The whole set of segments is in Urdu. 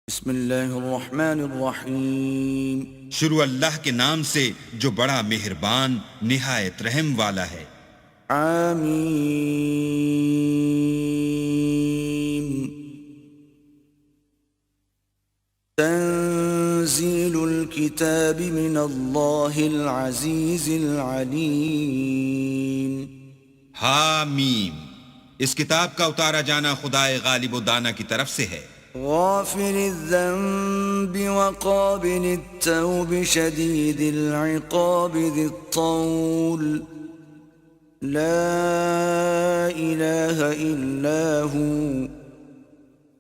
بسم اللہ الرحمن الرحیم۔ شروع اللہ کے نام سے جو بڑا مہربان نہایت رحم والا ہے۔ آمین۔ تنزیل الکتاب من اللہ العزیز العلیم۔ حامیم، اس کتاب کا اتارا جانا خدائے غالب و دانا کی طرف سے ہے۔ غافر الذنب وقابل التوب شدید العقاب ذی الطول لا الہ الا ہو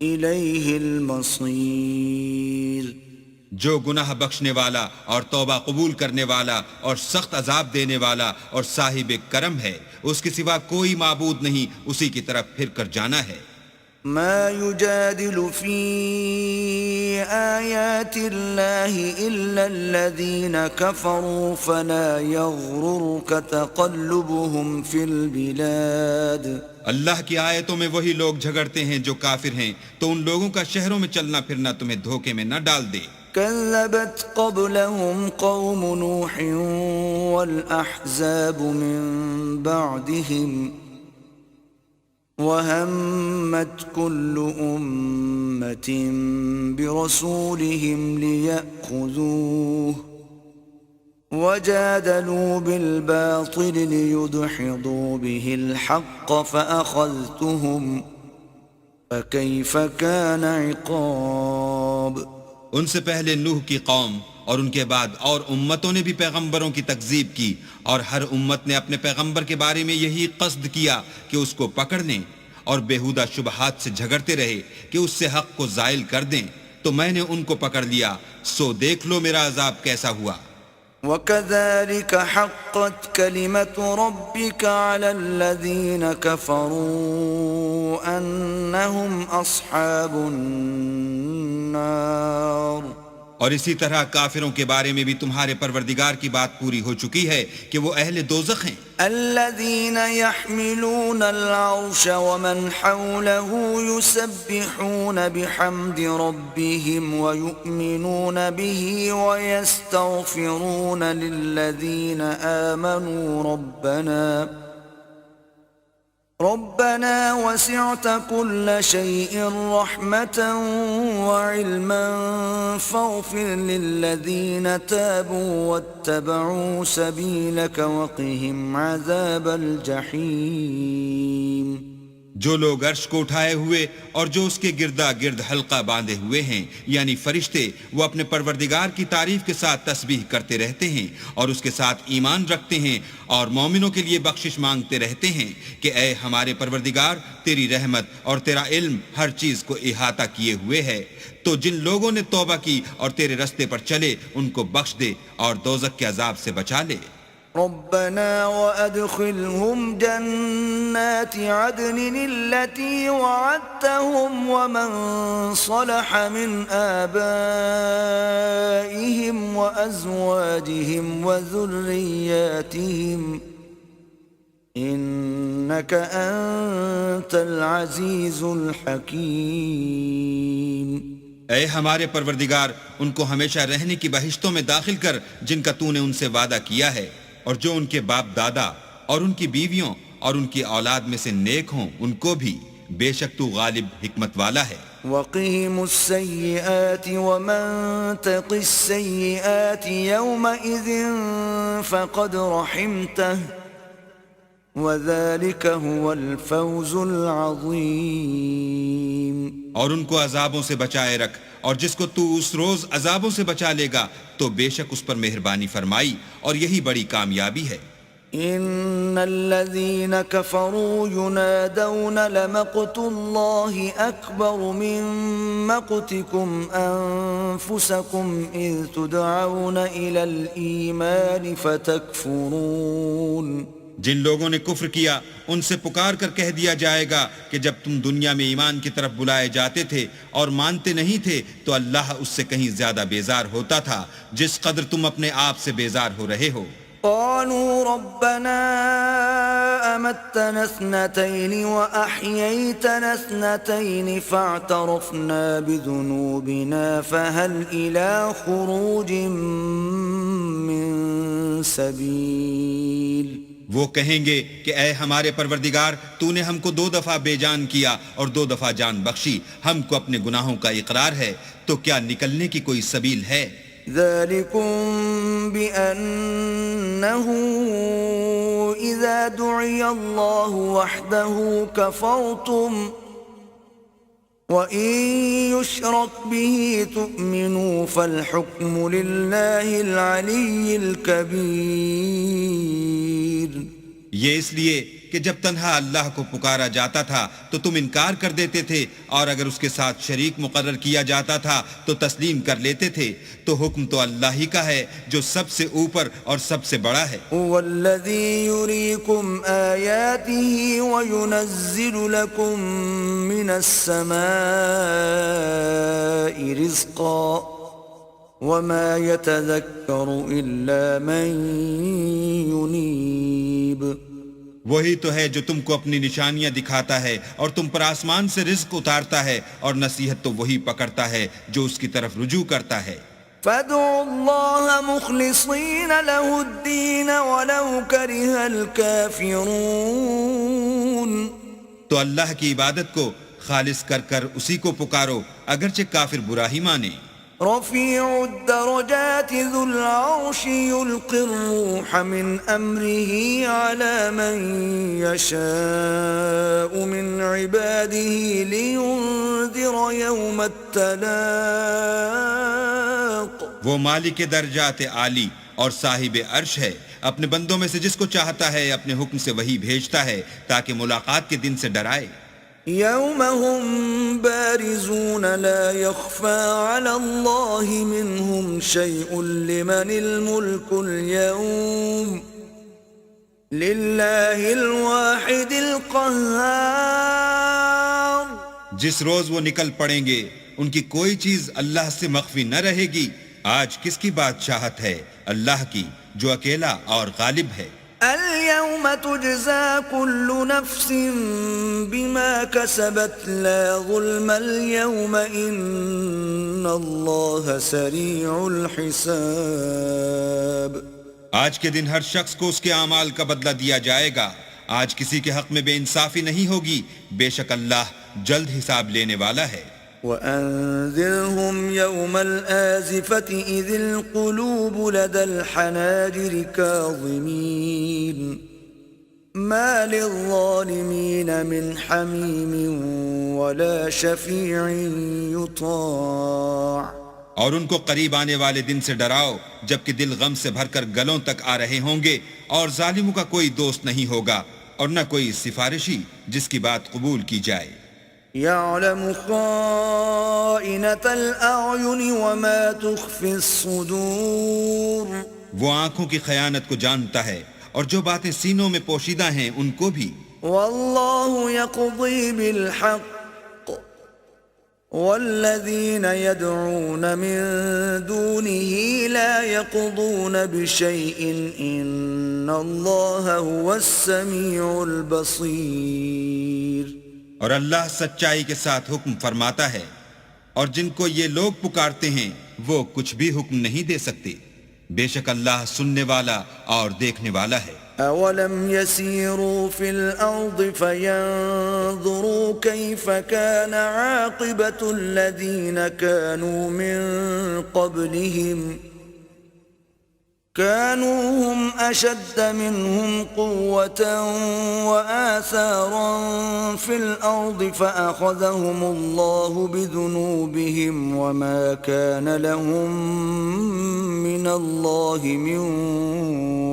الیہ المصیر۔ جو گناہ بخشنے والا اور توبہ قبول کرنے والا اور سخت عذاب دینے والا اور صاحب کرم ہے، اس کے سوا کوئی معبود نہیں، اسی کی طرف پھر کر جانا ہے۔ ما يجادل في آيات الله إلا الذين كفروا فلا يغررك تقلبهم في البلاد۔ اللہ کی آیتوں میں وہی لوگ جھگڑتے ہیں جو کافر ہیں، تو ان لوگوں کا شہروں میں چلنا پھرنا تمہیں دھوکے میں نہ ڈال دے۔ كذبت قبلهم قوم نوح والأحزاب من بعدهم وَهَمَّتْ كُلُّ أُمَّةٍ بِرَسُولِهِمْ لِيَأْخُذُوهُ وَجَادَلُوا بِالْبَاطِلِ لِيُدْحِضُوا بِهِ الْحَقَّ فَأَخَذْتُهُمْ فَكَيْفَ كَانَ عِقَابِ۔ ان سے پہلے نوح کی قوم اور ان کے بعد اور امتوں نے بھی پیغمبروں کی تکذیب کی، اور ہر امت نے اپنے پیغمبر کے بارے میں یہی قصد کیا کہ اس کو پکڑ لیں اور بیہودہ شبہات سے جھگڑتے رہے کہ اس سے حق کو زائل کر دیں، تو میں نے ان کو پکڑ لیا، سو دیکھ لو میرا عذاب کیسا ہوا۔ وَكَذَلِكَ حَقَّتْ كَلِمَةُ رَبِّكَ عَلَى الَّذِينَ كَفَرُوا أَنَّهُمْ أَصْحَابُ النَّارِ۔ اور اسی طرح کافروں کے بارے میں بھی تمہارے پروردگار کی بات پوری ہو چکی ہے کہ وہ اہل دوزخ ہیں۔ الذين يحملون العرش ومن حوله يسبحون بحمد ربهم ويؤمنون به ويستغفرون للذين آمنوا ربنا وسعت كل شيء رحمة وعلما فاغفر للذين تابوا واتبعوا سبيلك وقهم عذاب الجحيم۔ جو لوگ عرش کو اٹھائے ہوئے اور جو اس کے گردا گرد حلقہ باندھے ہوئے ہیں، یعنی فرشتے، وہ اپنے پروردگار کی تعریف کے ساتھ تسبیح کرتے رہتے ہیں اور اس کے ساتھ ایمان رکھتے ہیں اور مومنوں کے لیے بخشش مانگتے رہتے ہیں کہ اے ہمارے پروردگار، تیری رحمت اور تیرا علم ہر چیز کو احاطہ کیے ہوئے ہے، تو جن لوگوں نے توبہ کی اور تیرے رستے پر چلے ان کو بخش دے اور دوزخ کے عذاب سے بچا لے۔ ربنا وأدخلهم جنات عدن التي وعدتهم ومن صلح من آبائهم وأزواجهم وذرياتهم إنك أنت العزيز الحكيم۔ اے ہمارے پروردگار، ان کو ہمیشہ رہنے کی بہشتوں میں داخل کر جن کا تو نے ان سے وعدہ کیا ہے، اور جو ان کے باپ دادا اور ان کی بیویوں اور ان کی اولاد میں سے نیک ہوں ان کو بھی، بے شک تو غالب حکمت والا ہے۔ وقهم السيئات ومن تق السيئات يومئذ فقد رحمته وذلك هو الفوز العظيم۔ اور ان کو عذابوں سے بچائے رکھ، اور جس کو تو اس روز عذابوں سے بچا لے گا تو بے شک اس پر مہربانی فرمائی، اور یہی بڑی کامیابی ہے۔ ان الذين كفروا ينادون لمقت الله اكبر من مقتكم انفسكم اذ تدعون الى الايمان فتكفرون۔ جن لوگوں نے کفر کیا ان سے پکار کر کہہ دیا جائے گا کہ جب تم دنیا میں ایمان کی طرف بلائے جاتے تھے اور مانتے نہیں تھے تو اللہ اس سے کہیں زیادہ بیزار ہوتا تھا جس قدر تم اپنے آپ سے بیزار ہو رہے ہو۔ قالوا ربنا أمتنا اثنتين وأحييتنا اثنتين فاعترفنا بذنوبنا فهل إلى خروج من سبيل. وہ کہیں گے کہ اے ہمارے پروردگار، تو نے ہم کو 2 دفعہ بے جان کیا اور 2 دفعہ جان بخشی، ہم کو اپنے گناہوں کا اقرار ہے، تو کیا نکلنے کی کوئی سبیل ہے؟ ذلكم بأنه إذا دعي الله وحده كفرتم وإن يشرك به تؤمنوا فالحكم لله العلي الكبير. یہ اس لیے کہ جب تنہا اللہ کو پکارا جاتا تھا تو تم انکار کر دیتے تھے، اور اگر اس کے ساتھ شریک مقرر کیا جاتا تھا تو تسلیم کر لیتے تھے، تو حکم تو اللہ ہی کا ہے جو سب سے اوپر اور سب سے بڑا ہے. هو الذي يريكم آياته وينزل لكم من السماء رزقا وما يتذكر إلا من ينيب. وہی تو ہے جو تم کو اپنی نشانیاں دکھاتا ہے اور تم پر آسمان سے رزق اتارتا ہے، اور نصیحت تو وہی پکڑتا ہے جو اس کی طرف رجوع کرتا ہے. فادعوا الله مخلصين له الدين ولو كره الكافرون. تو اللہ کی عبادت کو خالص کر کر اسی کو پکارو اگرچہ کافر برا ہی مانے. رفيع الدرجات ذو العرش يلقي الروح من أمره على من يشاء من عباده لينذر يوم التلاق. وہ مالک درجات عالی اور صاحب عرش ہے، اپنے بندوں میں سے جس کو چاہتا ہے اپنے حکم سے وہی بھیجتا ہے تاکہ ملاقات کے دن سے ڈرائے. يوم هم بارزون لا يخفى على الله منهم شيء لمن الملك اليوم لله الواحد القهار. جس روز وہ نکل پڑیں گے ان کی کوئی چیز اللہ سے مخفی نہ رہے گی. آج کس کی بادشاہت ہے؟ اللہ کی جو اکیلا اور غالب ہے. اليوم تجزى كل نفس بما كسبت لا ظلم اليوم إن الله سريع الحساب. آج کے دن ہر شخص کو اس کے اعمال کا بدلہ دیا جائے گا. آج کسی کے حق میں بے انصافی نہیں ہوگی، بے شک اللہ جلد حساب لینے والا ہے. وأنذرهم يوم الآزفة إذ القلوب لدى الحناجر كاظمين ما للظالمين من حميم ولا شفيع يطاع. اور ان کو قریب آنے والے دن سے ڈراؤ جبکہ دل غم سے بھر کر گلوں تک آ رہے ہوں گے، اور ظالموں کا کوئی دوست نہیں ہوگا اور نہ کوئی سفارشی جس کی بات قبول کی جائے. يعلم خائنة الأعين وما تخفي الصدور. وہ آنکھوں کی خیانت کو جانتا ہے اور جو باتیں سینوں میں پوشیدہ ہیں ان کو بھی. والله يقضي بالحق والذين يدعون من دونه لا يقضون بشيء إن الله هو السميع البصير. اور اللہ سچائی کے ساتھ حکم فرماتا ہے، اور جن کو یہ لوگ پکارتے ہیں وہ کچھ بھی حکم نہیں دے سکتے، بے شک اللہ سننے والا اور دیکھنے والا ہے. أولم يسيروا في الأرض فينظروا كيف كان عاقبة الذين كانوا من قبلهم كانوا هم أشد منهم قوة وآثارا في الأرض فأخذهم الله بذنوبهم وما كان لهم من الله من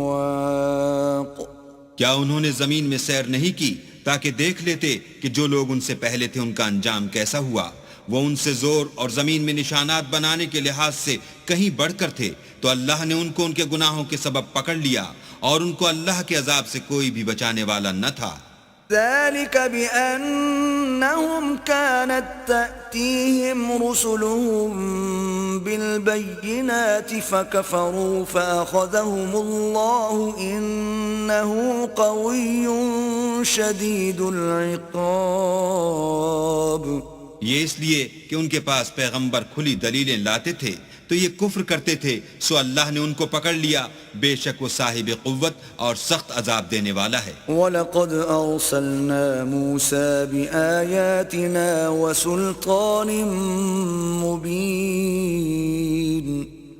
واق. کیا انہوں نے زمین میں سیر نہیں کی تاکہ دیکھ لیتے کہ جو لوگ ان سے پہلے تھے ان کا انجام کیسا ہوا؟ وہ ان سے زور اور زمین میں نشانات بنانے کے لحاظ سے کہیں بڑھ کر تھے، تو اللہ نے ان کو ان کے گناہوں کے سبب پکڑ لیا، اور ان کو اللہ کے عذاب سے کوئی بھی بچانے والا نہ تھا. ذلك بأنهم كانت تأتيهم رسلهم بالبينات فكفروا فأخذهم الله إنه قوي شديد العقاب. یہ اس لیے کہ ان کے پاس پیغمبر کھلی دلیلیں لاتے تھے تو یہ کفر کرتے تھے، سو اللہ نے ان کو پکڑ لیا، بے شک وہ صاحب قوت اور سخت عذاب دینے والا ہے. وَلَقَدْ أَرْسَلْنَا مُوسَى بِآيَاتِنَا وَسُلْطَانٍ مُبِينٍ.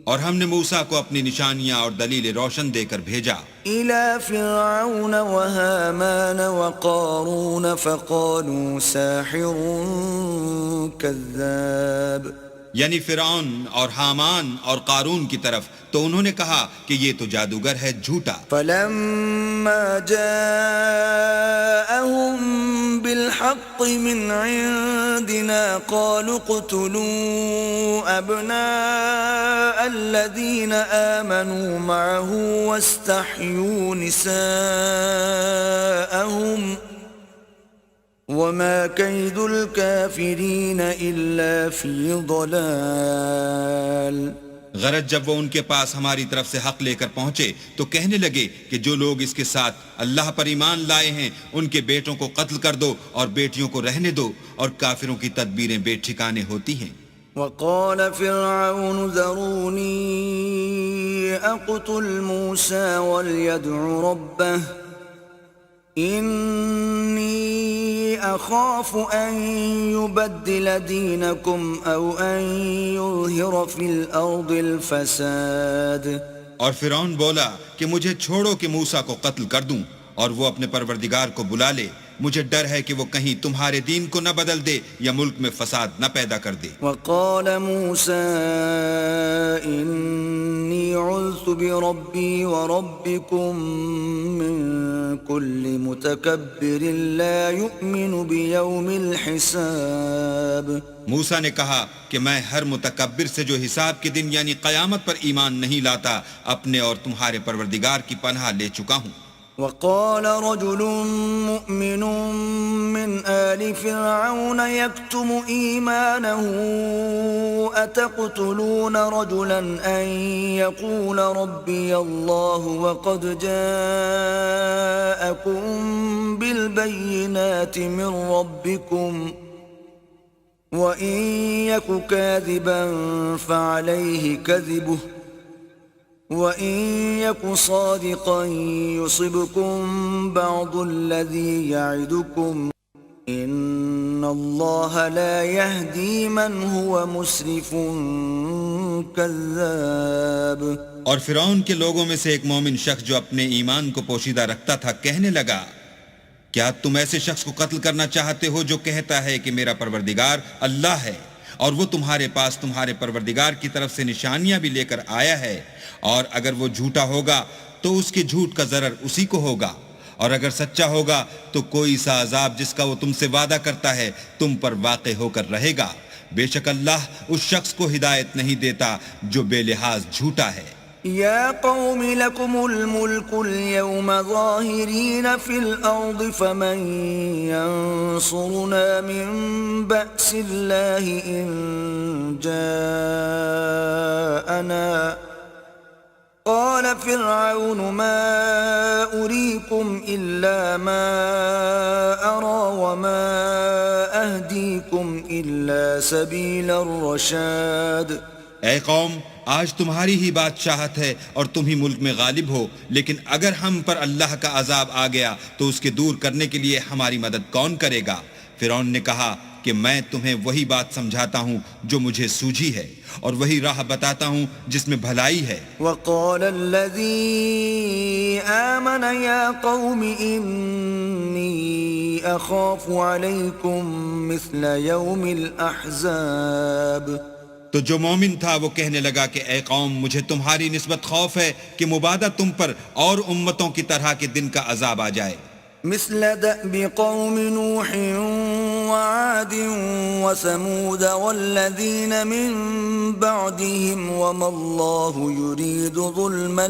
اور ہم نے موسیٰ کو اپنی نشانیاں اور دلیل روشن دے کر بھیجا إِلَى فِرْعَوْنَ وَهَامَانَ وَقَارُونَ فَقَالُوا سَاحِرٌ كَذَّابٌ. یعنی فرعون اور حامان اور قارون کی طرف، تو انہوں نے کہا کہ یہ تو جادوگر ہے، جھوٹا. فَلَمَّا جَاءَهُم بِالْحَقِّ مِنْ عِندِنَا قَالُوا اقْتُلُوا أَبْنَاءَ الَّذِينَ آمَنُوا مَعَهُ وَاسْتَحْيُوا نِسَاءَهُمْ وَمَا كَيْدُ الْكَافِرِينَ إِلَّا فِي ضَلَالٍ. غرض جب وہ ان کے پاس ہماری طرف سے حق لے کر پہنچے تو کہنے لگے کہ جو لوگ اس کے ساتھ اللہ پر ایمان لائے ہیں ان کے بیٹوں کو قتل کر دو اور بیٹیوں کو رہنے دو، اور کافروں کی تدبیریں بے ٹھکانے ہوتی ہیں. وقال فرعون ذروني أقتل موسى وليدع ربه إني أخاف أن يبدل دينكم أو أن يظهر في الأرض الفساد. اور فرعون بولا کہ مجھے چھوڑو کہ موسیٰ کو قتل کر دوں اور وہ اپنے پروردگار کو بلا لے، مجھے ڈر ہے کہ وہ کہیں تمہارے دین کو نہ بدل دے یا ملک میں فساد نہ پیدا کر دے. وقال موسى إني عذت بربي وربكم من كل متكبر لا يؤمن بيوم الحساب. موسیٰ نے کہا کہ میں ہر متکبر سے جو حساب کے دن یعنی قیامت پر ایمان نہیں لاتا اپنے اور تمہارے پروردگار کی پناہ لے چکا ہوں. وقال رجل مؤمن من آل فرعون يكتم إيمانه أتقتلون رجلا أن يقول ربي الله وقد جاءكم بالبينات من ربكم وإن يك كاذبا فعليه كذبه وَإِن يَكُ صَادِقًا يُصِبْكُم بَعْضُ الَّذِي يَعِدُكُمْ إِنَّ اللَّهَ لَا يَهْدِي مَنْ هُوَ مُسْرِفٌ كَذَّابٌ. اور فرعون کے لوگوں میں سے ایک مومن شخص جو اپنے ایمان کو پوشیدہ رکھتا تھا کہنے لگا، کیا تم ایسے شخص کو قتل کرنا چاہتے ہو جو کہتا ہے کہ میرا پروردگار اللہ ہے اور وہ تمہارے پاس تمہارے پروردگار کی طرف سے نشانیاں بھی لے کر آیا ہے، اور اگر وہ جھوٹا ہوگا تو اس کے جھوٹ کا ضرر اسی کو ہوگا، اور اگر سچا ہوگا تو کوئی سا عذاب جس کا وہ تم سے وعدہ کرتا ہے تم پر واقع ہو کر رہے گا. بے شک اللہ اس شخص کو ہدایت نہیں دیتا جو بے لحاظ جھوٹا ہے. يا قوم لكم الملك اليوم ظاهرين في الأرض فمن ينصرنا من بأس الله إن جاءنا. قال فرعون ما أريكم إلا ما أرى وما أهديكم إلا سبيل الرشاد. اے قوم، آج تمہاری ہی بادشاہت ہے اور تم ہی ملک میں غالب ہو، لیکن اگر ہم پر اللہ کا عذاب آ گیا تو اس کے دور کرنے کے لیے ہماری مدد کون کرے گا؟ فرعون نے کہا کہ میں تمہیں وہی بات سمجھاتا ہوں جو مجھے سوجھی ہے اور وہی راہ بتاتا ہوں جس میں بھلائی ہے. وقال الذي آمن يا قوم إني أخاف عليكم مثل يوم الأحزاب. تو جو مومن تھا وہ کہنے لگا کہ اے قوم، مجھے تمہاری نسبت خوف ہے کہ مبادہ تم پر اور امتوں کی طرح کے دن کا عذاب آ جائے. مثل دأب قوم نوح وعاد وثمود والذين من بعدهم وما الله يريد ظلما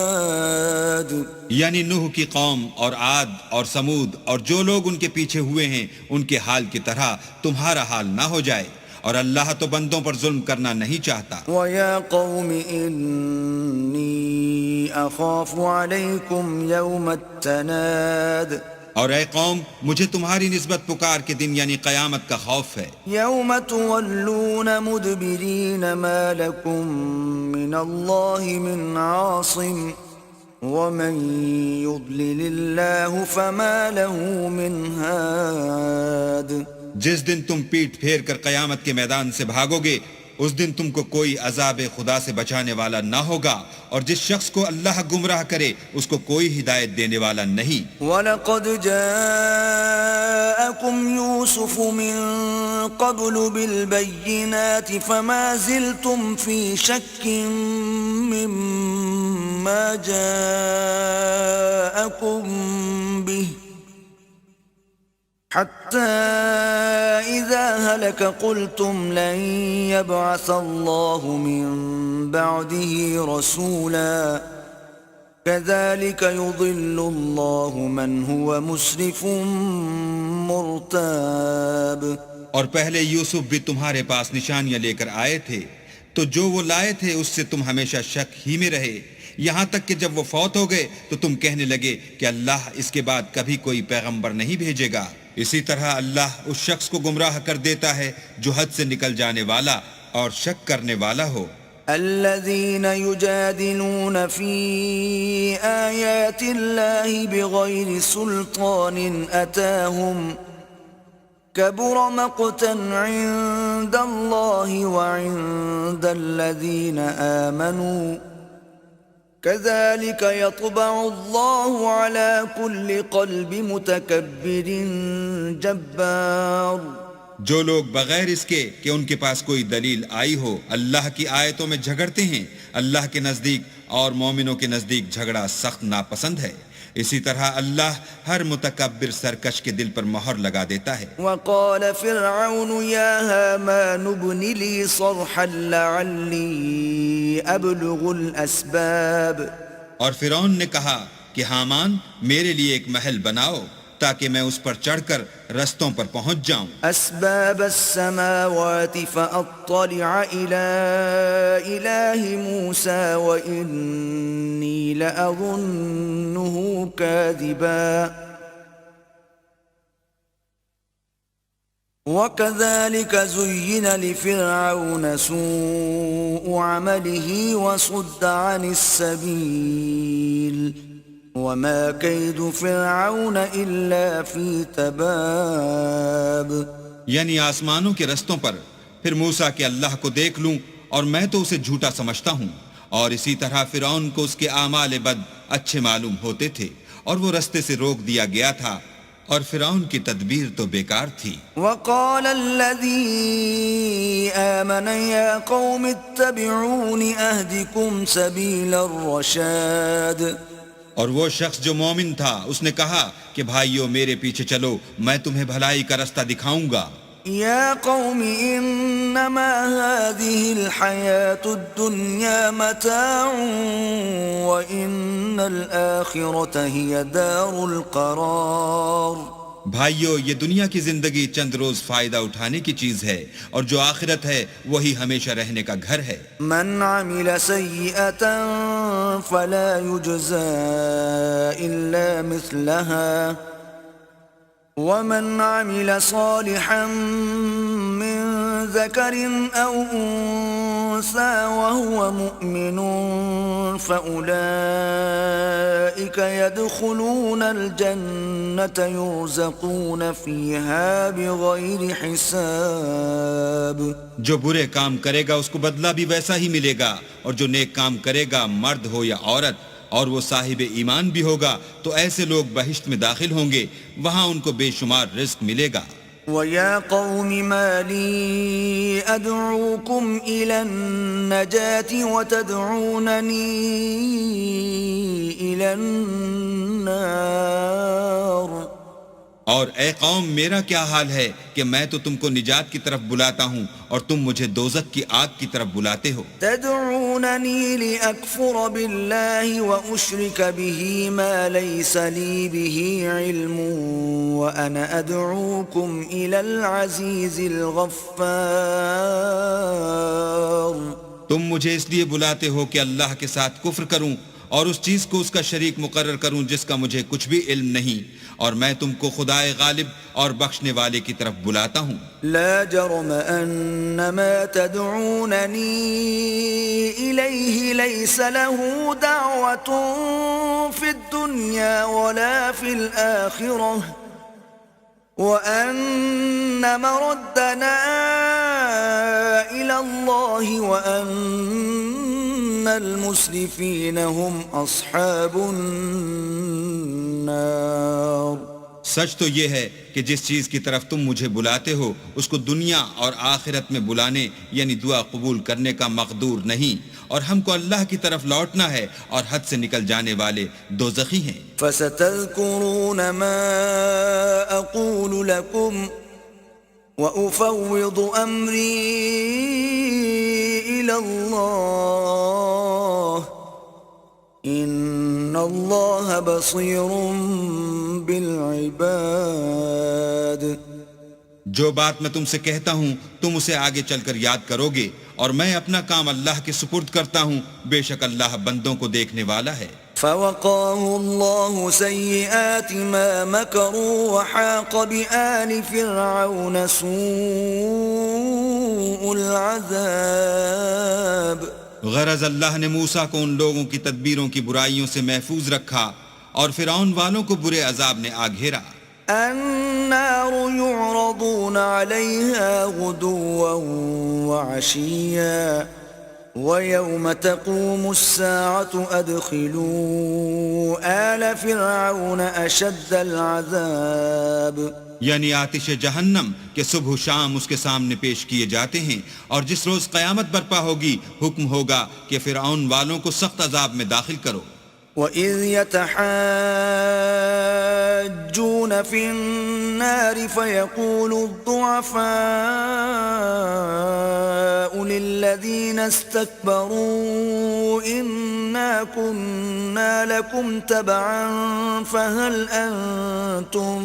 للعباد. یعنی نوح کی قوم اور عاد اور سمود اور جو لوگ ان کے پیچھے ہوئے ہیں ان کے حال کی طرح تمہارا حال نہ ہو جائے، اور اللہ تو بندوں پر ظلم کرنا نہیں چاہتا۔ وَيَا قَوْمِ إِنِّي أَخَافُ عَلَيْكُمْ يَوْمَ التَّنَادِ، اور اے قوم مجھے تمہاری نسبت پکار کے دن یعنی قیامت کا خوف ہے۔ يَوْمَ تُوَلُّونَ مُدْبِرِينَ مَا لَكُمْ مِنَ اللَّهِ مِنْ عَاصِمٍ وَمَنْ يُضْلِلِ اللَّهُ فَمَا لَهُ مِنْ هَادٍ۔ جس دن تم پیٹ پھیر کر قیامت کے میدان سے بھاگو گے اس دن تم کو کوئی عذاب خدا سے بچانے والا نہ ہوگا، اور جس شخص کو اللہ گمراہ کرے اس کو کوئی ہدایت دینے والا نہیں۔ وَلَقَدْ جَاءَكُمْ يُوسُفُ مِنْ قَبْلُ بِالْبَيِّنَاتِ فَمَا زِلْتُمْ فِي شَكٍّ مِّمَّا جَاءَكُمْ بِهِ حتى إذا هلك قلتم لن يبعث الله من بعده رسولا كذلك يضل الله من هو مسرف مرتاب۔ اور پہلے یوسف بھی تمہارے پاس نشانیاں لے کر آئے تھے، تو جو وہ لائے تھے اس سے تم ہمیشہ شک ہی میں رہے، یہاں تک کہ جب وہ فوت ہو گئے تو تم کہنے لگے کہ اللہ اس کے بعد کبھی کوئی پیغمبر نہیں بھیجے گا۔ اسی طرح اللہ اس شخص کو گمراہ کر دیتا ہے جو حد سے نکل جانے والا اور شک کرنے والا ہو۔ الذين يجادلون في آيات الله بغير سلطان أتاهم كبر مقتا عند الله وعند الذين آمنوا كذلك يطبع الله على كل قلب متكبر جبار۔ جو لوگ بغیر اس کے کہ ان کے پاس کوئی دلیل آئی ہو اللہ کی آیتوں میں جھگڑتے ہیں، اللہ کے نزدیک اور مومنوں کے نزدیک جھگڑا سخت ناپسند ہے، اسی طرح اللہ ہر متکبر سرکش کے دل پر مہر لگا دیتا ہے۔ وقال فرعون يا هامان ابن لي صرحا لعلي أبلغ الأسباب۔ اور فرعون نے کہا کہ حامان میرے لیے ایک محل بناؤ تاکہ میں اس پر چڑھ کر رستوں پر پہنچ جاؤں۔ اسباب السماوات فاطلع الى اله موسى واني لاظنه كاذبا وكذلك زين لفرعون سوء عمله وصد عن السبيل وما كيد فرعون إلا في تباب۔ یعنی آسمانوں کے رستوں پر پھر موسیٰ کہ اللہ کو دیکھ لوں اور میں تو اسے جھوٹا سمجھتا ہوں، اور اسی طرح فرعون کو اس کے اعمال بد اچھے معلوم ہوتے تھے اور وہ رستے سے روک دیا گیا تھا، اور فرعون کی تدبیر تو بیکار تھی۔ وقال الذي آمن يا قوم اتبعون أهدكم سبيل الرشاد۔ اور وہ شخص جو مومن تھا اس نے کہا کہ بھائیو میرے پیچھے چلو، میں تمہیں بھلائی کا رستہ دکھاؤں گا۔ يا قوم إنما هذه الحياة الدنيا متاع وإن الآخرة هي دار القرار۔ بھائیو یہ دنیا کی زندگی چند روز فائدہ اٹھانے کی چیز ہے، اور جو آخرت ہے وہی ہمیشہ رہنے کا گھر ہے۔ من عمل سيئة فلا يجزى إلا مثلها ومن عمل صالحا من ذكر أو أنثى وهو مؤمن فأولئك يدخلون الجنة يرزقون فيها بغير حساب۔ جو برے کام کرے گا اس کو بدلہ بھی ویسا ہی ملے گا، اور جو نیک کام کرے گا مرد ہو یا عورت اور وہ صاحب ایمان بھی ہوگا تو ایسے لوگ بہشت میں داخل ہوں گے، وہاں ان کو بے شمار رزق ملے گا۔ وَيَا قَوْمِ مَا لِي أَدْعُوكُمْ إِلَى النَّجَاةِ وَتَدْعُونَنِي إِلَى النَّارِ۔ اور اے قوم میرا کیا حال ہے کہ میں تو تم کو نجات کی طرف بلاتا ہوں اور تم مجھے دوزخ کی آگ کی طرف بلاتے ہو. تدعونني لأكفر بالله وأشرك به ما ليس لي به علم وأنا أدعوكم إلى العزيز الغفار. تم مجھے اس لیے بلاتے ہو کہ اللہ کے ساتھ کفر کروں اور اس چیز کو اس کا شریک مقرر کروں جس کا مجھے کچھ بھی علم نہیں، اور میں تم کو خدائے غالب اور بخشنے والے کی طرف بلاتا ہوں. لا جرم أن ما تدعونني إليه ليس له دعوة في الدنيا ولا في الآخرة وأن مردنا إلى الله وأن المسرفين هم أصحاب النار. سچ تو یہ ہے کہ جس چیز کی طرف تم مجھے بلاتے ہو اس کو دنیا اور آخرت میں بلانے یعنی دعا قبول کرنے کا مقدور نہیں، اور ہم کو اللہ کی طرف لوٹنا ہے، اور حد سے نکل جانے والے دوزخی ہیں. فستذكرون ما أقول لكم وأفوض أمري إلى الله إن الله بصير بالعباد. جو بات میں تم سے کہتا ہوں تم اسے آگے چل کر یاد کرو گے، اور میں اپنا کام اللہ کے سپرد کرتا ہوں، بے شک اللہ بندوں کو دیکھنے والا ہے. فوقاه الله سيئات ما مكروا وحاق بآل فرعون سوء العذاب. غرض اللہ نے موسیٰ کو ان لوگوں کی تدبیروں کی برائیوں سے محفوظ رکھا، اور فرعون والوں کو برے عذاب نے آ گھیرا. النار يعرضون عليها غدوا وعشيا ويوم تقوم الساعة أدخلوا آل فرعون أشد العذاب. یعنی آتش جہنم کہ صبح و شام اس کے سامنے پیش کیے جاتے ہیں، اور جس روز قیامت برپا ہوگی حکم ہوگا کہ فرعون والوں کو سخت عذاب میں داخل کرو. وَإِذْ يَتَحَاجُّونَ فِي النَّارِ فَيَقُولُ الضُّعَفَاءُ لِلَّذِينَ اسْتَكْبَرُوا إِنَّا كُنَّا لَكُمْ تَبَعًا فَهَلْ أَنْتُمْ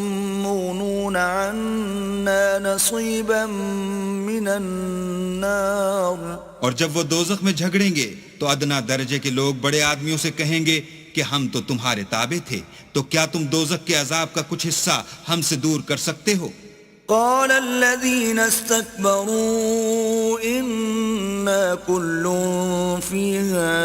مُغْنُونَ عَنَّا نَصِيبًا مِنَ النَّارِ. اور جب وہ دوزخ میں جھگڑیں گے تو ادنا درجے کے لوگ بڑے آدمیوں سے کہیں گے کہ ہم تو تمہارے تابع تھے، تو کیا تم دوزخ کے عذاب کا کچھ حصہ ہم سے دور کر سکتے ہو؟ قال الذين استكبروا إنا كل فيها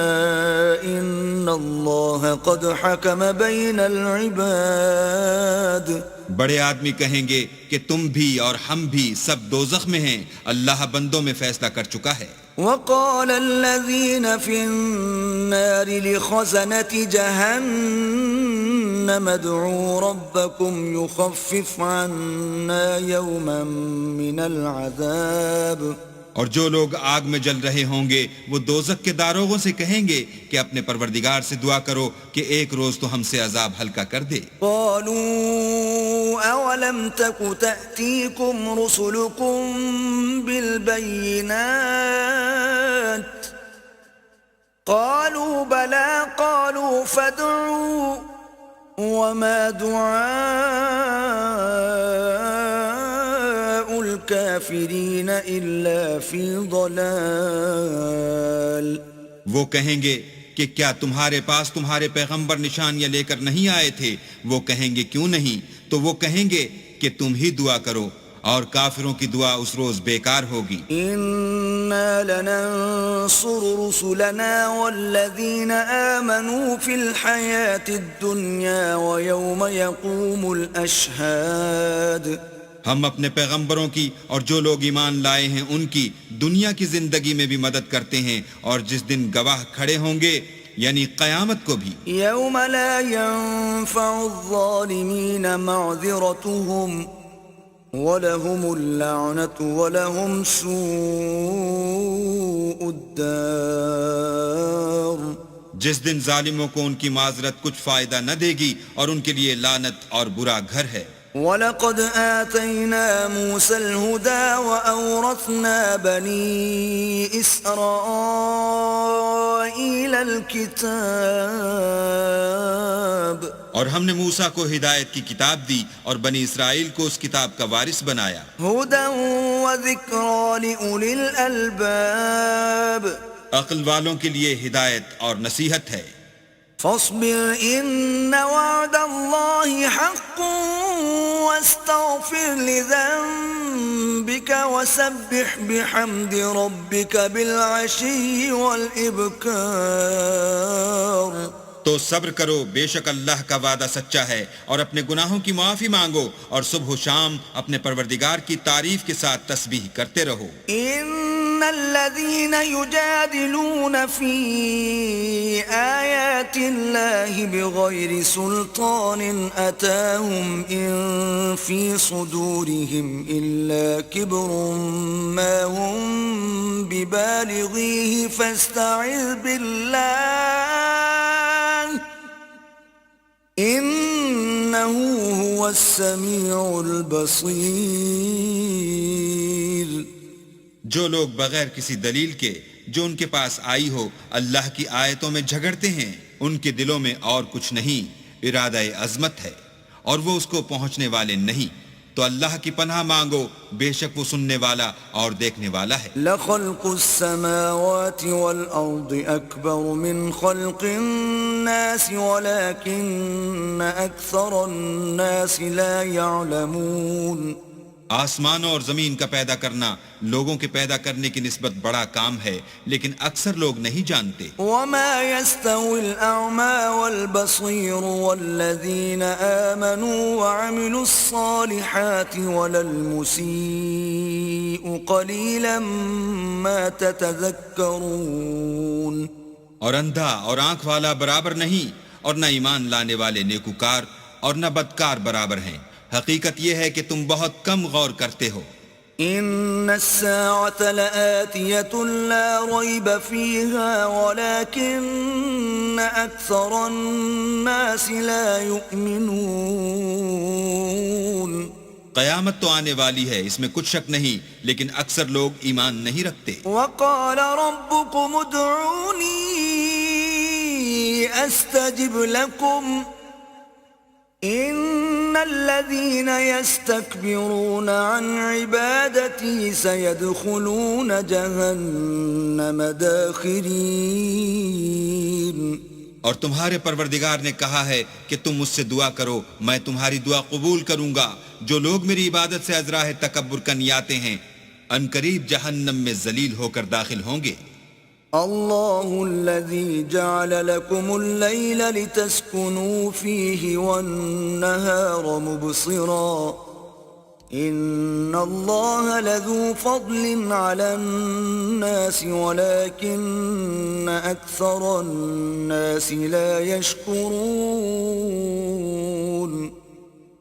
إن الله قد حكم بين العباد. بڑے آدمی کہیں گے کہ تم بھی اور ہم بھی سب دوزخ میں ہیں، اللہ بندوں میں فیصلہ کر چکا ہے. وقال الذين في النار لخزنة جهنم ادعوا ربكم يخفف عنا يوما من العذاب. اور جو لوگ آگ میں جل رہے ہوں گے وہ دوزخ کے داروغوں سے کہیں گے کہ اپنے پروردگار سے دعا کرو کہ ایک روز تو ہم سے عذاب ہلکا کر دے. قالوا اولم تك تأتيكم رسلكم بالبينات قالوا بلى قالوا فادعوا وما دعاء الكافرين إلا في ضلال. وہ کہیں گے کہ کیا تمہارے پاس تمہارے پیغمبر نشانیاں لے کر نہیں آئے تھے؟ وہ کہیں گے کیوں نہیں؟ تو وہ کہیں گے کہ تم ہی دعا کرو، اور کافروں کی دعا اس روز بیکار ہوگی. إنا لننصر رسلنا والذين آمنوا في الحياة الدنيا ويوم يقوم الأشهاد. ہم اپنے پیغمبروں کی اور جو لوگ ایمان لائے ہیں ان کی دنیا کی زندگی میں بھی مدد کرتے ہیں، اور جس دن گواہ کھڑے ہوں گے یعنی قیامت کو بھی. يوم لا ينفع الظالمين معذرتهم وَلَهُمُ اللَّعْنَةُ وَلَهُمْ سُوءُ الدَّارِ. جس دن ظالموں کو ان کی معذرت کچھ فائدہ نہ دے گی اور ان کے لیے لعنت اور برا گھر ہے. وَلَقَدْ آتَيْنَا مُوسَى الْهُدَى وَأَوْرَثْنَا بَنِي إِسْرَائِيلَ الْكِتَابَ اور ہم نے موسیٰ کو ہدایت کی کتاب دی اور بنی اسرائیل کو اس کتاب کا وارث بنایا. هُدًى وَذِكْرَى لِأُولِي الْأَلْبَابِ عقل والوں کے لیے ہدایت اور نصیحت ہے. فاصبر إن وعد الله حق واستغفر لذنبك وسبح بحمد ربك بالعشي والإبكار. تو صبر کرو، بے شک اللہ کا وعدہ سچا ہے، اور اپنے گناہوں کی معافی مانگو اور صبح و شام اپنے پروردگار کی تعریف کے ساتھ تسبیح کرتے رہو. إن الذين يجادلون في آيات الله بغير سلطان أتاهم إن في صدورهم إلا كبر ما هم ببالغيه فاستعذ بالله إنه هو السميع البصير. جو لوگ بغیر کسی دلیل کے جو ان کے پاس آئی ہو اللہ کی آیتوں میں جھگڑتے ہیں، ان کے دلوں میں اور کچھ نہیں، ارادہ عظمت ہے اور وہ اس کو پہنچنے والے نہیں. تو اللہ کی پناہ مانگو، بے شک وہ سننے والا اور دیکھنے والا ہے. لخلق السماوات والأرض أكبر من خلق الناس ولكن أكثر الناس لا يعلمون. آسمانوں اور زمین کا پیدا کرنا لوگوں کے پیدا کرنے کی نسبت بڑا کام ہے، لیکن اکثر لوگ نہیں جانتے. وما يستوي الأعمى والبصير والذين آمنوا وعملوا الصالحات ولا المسيء قليلا ما تتذكرون. اور اندھا اور آنکھ والا برابر نہیں، اور نہ ایمان لانے والے نیکوکار اور نہ بدکار برابر ہیں. حقیقت یہ ہے کہ تم بہت کم غور کرتے ہو. ان الساعة لآتية لا ريب فيها ولكن أكثر الناس لا يؤمنون. قیامت تو آنے والی ہے، اس میں کچھ شک نہیں، لیکن اکثر لوگ ایمان نہیں رکھتے. وقال ربكم ادعوني استجب لكم ان الذين يستكبرون عن عبادتي سيدخلون جهنم داخرين. اور تمہارے پروردگار نے کہا ہے کہ تم مجھ سے دعا کرو، میں تمہاری دعا قبول کروں گا. جو لوگ میری عبادت سے ازراہ تکبر کرنے آتے ہیں عنقریب جہنم میں ذلیل ہو کر داخل ہوں گے. الله الذي جعل لكم الليل لتسكنوا فيه والنهار مبصرا إن الله لذو فضل على الناس ولكن أكثر الناس لا يشكرون.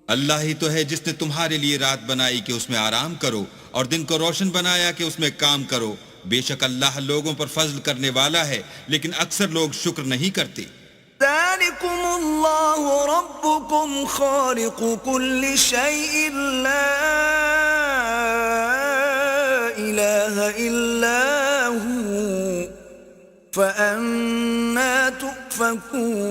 اللہ ہی تو ہے جس نے تمہارے لیے رات بنائی کہ اس میں آرام کرو اور دن کو روشن بنایا کہ اس میں کام کرو. بے شک اللہ لوگوں پر فضل کرنے والا ہے، لیکن اکثر لوگ شکر نہیں کرتے. ذلكم الله ربكم خالق كل شيء لا إله إلا هو فأنا تؤفكون.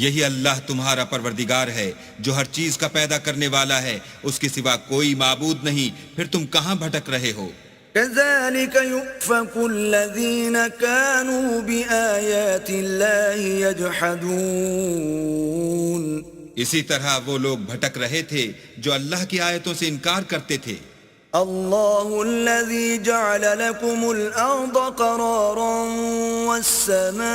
یہی اللہ تمہارا پروردگار ہے جو ہر چیز کا پیدا کرنے والا ہے، اس کے سوا کوئی معبود نہیں، پھر تم کہاں بھٹک رہے ہو؟ كذلك يؤفك الذين كانوا بآيات الله يجحدون. اسی طرح وہ لوگ بھٹک رہے تھے جو اللہ کی آیتوں سے انکار کرتے تھے. الله الذي جعل لكم الأرض قرارا والسماء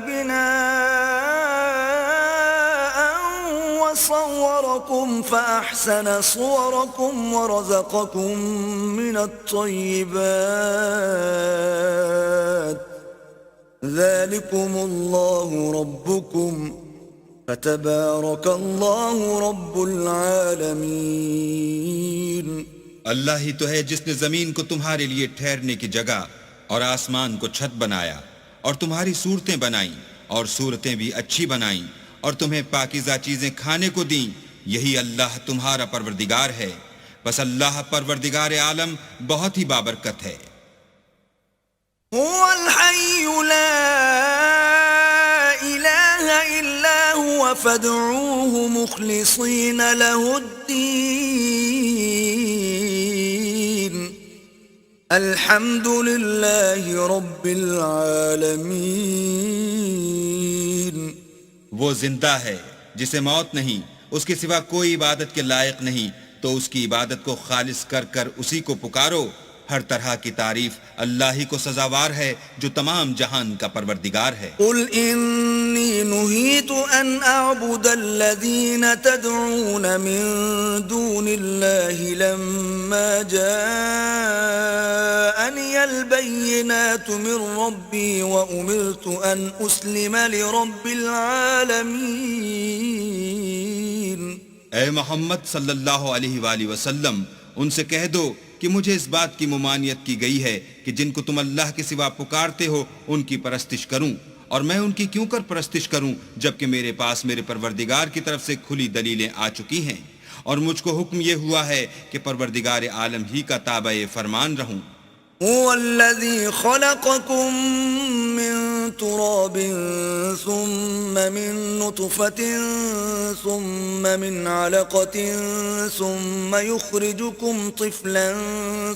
بناء وصوركم فأحسن صوركم ورزقكم من الطيبات ذلكم الله ربكم فتبارك الله رب العالمين. اللہ ہی تو ہے جس نے زمین کو تمہارے لیے ٹھہرنے کی جگہ اور آسمان کو چھت بنایا اور تمہاری صورتیں بنائیں اور صورتیں بھی اچھی بنائیں اور تمہیں پاکیزہ چیزیں کھانے کو دیں، یہی اللہ تمہارا پروردگار ہے، بس اللہ پروردگار عالم بہت ہی بابرکت ہے۔ هو الحي لا إله إلا هو فادعوه مخلصين له الدين الحمد لله رب العالمين۔ وہ زندہ ہے جسے موت نہیں، اس کے سوا کوئی عبادت کے لائق نہیں، تو اس کی عبادت کو خالص کر کر اسی کو پکارو، ہر طرح کی تعریف اللہ ہی کو سزاوار ہے جو تمام جہان کا پروردگار ہے۔ قل انی نہیت ان اعبد الذین تدعون من دون اللہ لما جاءنی البینات من ربی وامرت ان اسلم لرب العالمین۔ اے محمد صلی اللہ علیہ وآلہ وسلم، ان سے کہہ دو کہ مجھے اس بات کی ممانعت کی گئی ہے کہ جن کو تم اللہ کے سوا پکارتے ہو ان کی پرستش کروں، اور میں ان کی کیوں کر پرستش کروں جبکہ میرے پاس میرے پروردگار کی طرف سے کھلی دلیلیں آ چکی ہیں، اور مجھ کو حکم یہ ہوا ہے کہ پروردگار عالم ہی کا تابع فرمان رہوں۔ هو الذي خلقكم من تراب ثم من نطفة ثم من علقة ثم يخرجكم طفلا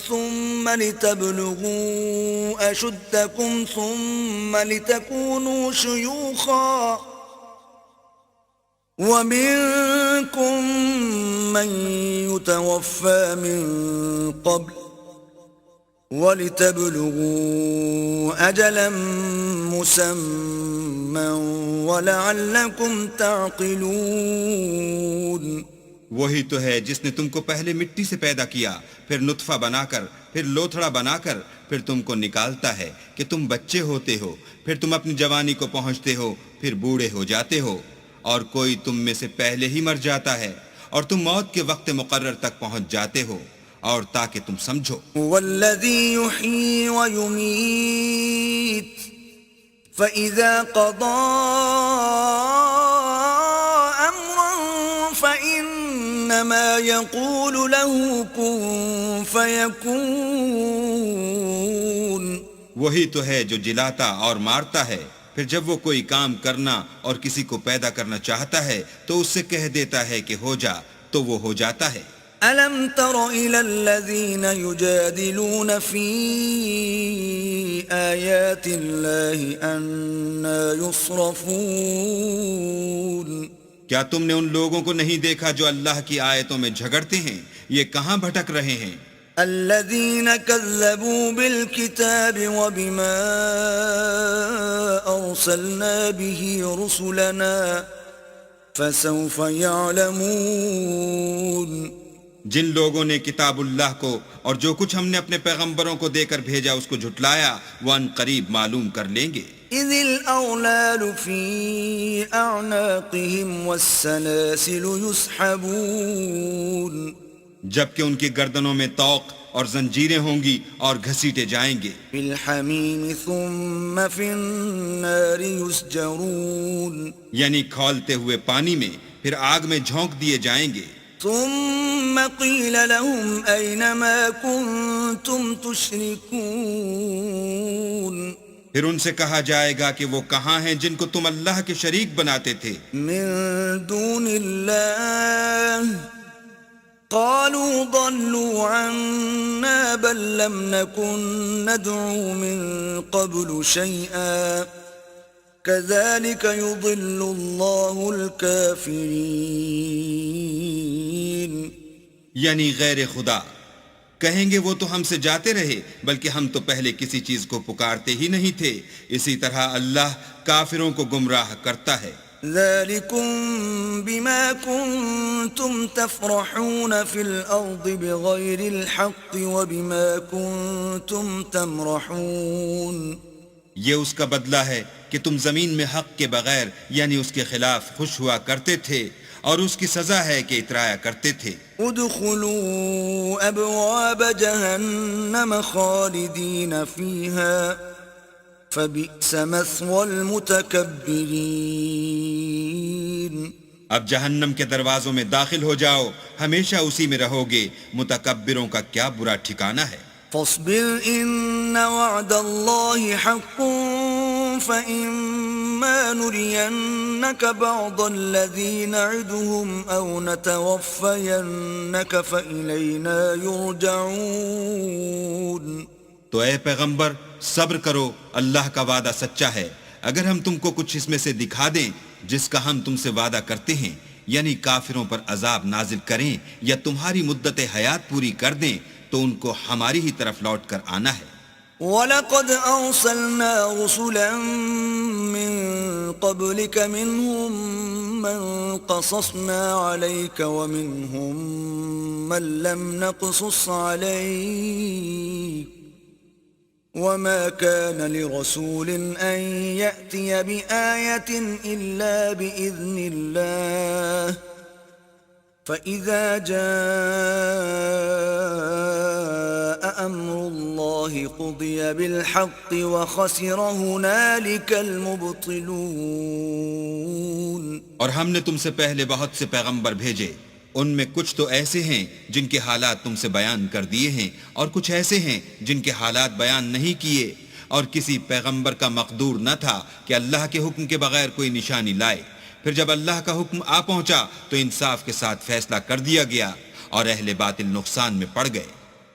ثم لتبلغوا أشدكم ثم لتكونوا شيوخا ومنكم من يتوفى من قبل وَلِتَبْلُغُوا أَجَلًا مُّسَمًّى وَلَعَلَّكُمْ تَعْقِلُونَ۔ وہی تو ہے جس نے تم کو پہلے مٹی سے پیدا کیا، پھر نطفہ بنا کر، پھر لوتھڑا بنا کر، پھر تم کو نکالتا ہے کہ تم بچے ہوتے ہو، پھر تم اپنی جوانی کو پہنچتے ہو، پھر بوڑھے ہو جاتے ہو، اور کوئی تم میں سے پہلے ہی مر جاتا ہے، اور تم موت کے وقت مقرر تک پہنچ جاتے ہو، اور تاکہ تم سمجھو۔ والذی یحیی ویمیت فإذا قضى أمرا فإنما يقول له كن فيكون۔ وہی تو ہے جو جلاتا اور مارتا ہے، پھر جب وہ کوئی کام کرنا اور کسی کو پیدا کرنا چاہتا ہے تو اس سے کہہ دیتا ہے کہ ہو جا، تو وہ ہو جاتا ہے۔ أَلَمْ تَرَ إِلَى الَّذِينَ يُجَادِلُونَ فِي آيَاتِ اللَّهِ أَنَّى يُصْرَفُونَ۔ کیا تم نے ان لوگوں کو نہیں دیکھا جو اللہ کی آیتوں میں جھگڑتے ہیں؟ یہ کہاں بھٹک رہے ہیں؟ الَّذِينَ كَذَّبُوا بِالْكِتَابِ وَبِمَا أَرْسَلْنَا بِهِ رُسُلَنَا فَسَوْفَ يَعْلَمُونَ۔ جن لوگوں نے کتاب اللہ کو اور جو کچھ ہم نے اپنے پیغمبروں کو دے کر بھیجا اس کو جھٹلایا، وہ ان قریب معلوم کر لیں گے۔ اذ الاغلال في اعناقهم والسلاسل يسحبون۔ جبکہ ان کی گردنوں میں طوق اور زنجیریں ہوں گی اور گھسیٹے جائیں گے۔ في الحمیم ثم في النار يسجرون۔ یعنی کھولتے ہوئے پانی میں، پھر آگ میں جھونک دیے جائیں گے۔ ثم قيل لهم أين ما كنتم تشركون۔ پھر ان سے کہا جائے گا کہ وہ کہاں ہیں جن کو تم اللہ کے شریک بناتے تھے؟ من دون الله قالوا ضلوا عنا بل لم نكن ندعو من قبل شيئا كذلك يضل الله الكافرين۔ یعنی غیر خدا کہیں گے وہ تو ہم سے جاتے رہے، بلکہ ہم تو پہلے کسی چیز کو پکارتے ہی نہیں تھے، اسی طرح اللہ کافروں کو گمراہ کرتا ہے۔ ذلكم بما كنتم تفرحون في الأرض بغير الحق وبما كنتم تمرحون۔ یہ اس کا بدلہ ہے کہ تم زمین میں حق کے بغیر یعنی اس کے خلاف خوش ہوا کرتے تھے، اور اس کی سزا ہے کہ اترایا کرتے تھے۔ ادخلوا ابواب جہنم خالدین فیہا فبئس مثوى المتكبرين. اب جہنم کے دروازوں میں داخل ہو جاؤ، ہمیشہ اسی میں رہو گے، متکبروں کا کیا برا ٹھکانہ ہے۔ فاصبر إن وعد الله حق فإما نرينك بعض الذي نعدهم أو نتوفينك فإلينا يرجعون. تو اے پیغمبر صبر کرو، اللہ کا وعدہ سچا ہے، اگر ہم تم کو کچھ اس میں سے دکھا دیں جس کا ہم تم سے وعدہ کرتے ہیں، یعنی کافروں پر عذاب نازل کریں یا تمہاری مدت حیات پوری کر دیں، تو ان کو ہماری ہی طرف لوٹ کر آنا ہے۔ وَلَقَدْ أَرْسَلْنَا رُسُلًا مِّن قَبْلِكَ مِنْهُمْ مَنْ قَصَصْنَا عَلَيْكَ وَمِنْهُمْ مَنْ لَمْ نَقْصُصْ عَلَيْكَ وَمَا كَانَ لِرَسُولٍ أَنْ يَأْتِيَ بِآيَةٍ إِلَّا بِإِذْنِ اللَّهِ فَإِذَا جَاءَ أَمْرُ اللَّهِ قُضِيَ بِالْحَقِّ وَخَسِرَ هُنَالِكَ الْمُبْطِلُونَ۔ اور ہم نے تم سے پہلے بہت سے پیغمبر بھیجے، ان میں کچھ تو ایسے ہیں جن کے حالات تم سے بیان کر دیے ہیں، اور کچھ ایسے ہیں جن کے حالات بیان نہیں کیے، اور کسی پیغمبر کا مقدور نہ تھا کہ اللہ کے حکم کے بغیر کوئی نشانی لائے۔ پھر جب اللہ کا حکم آ پہنچا تو انصاف کے ساتھ فیصلہ کر دیا گیا، اور اہل باطل نقصان میں پڑ گئے۔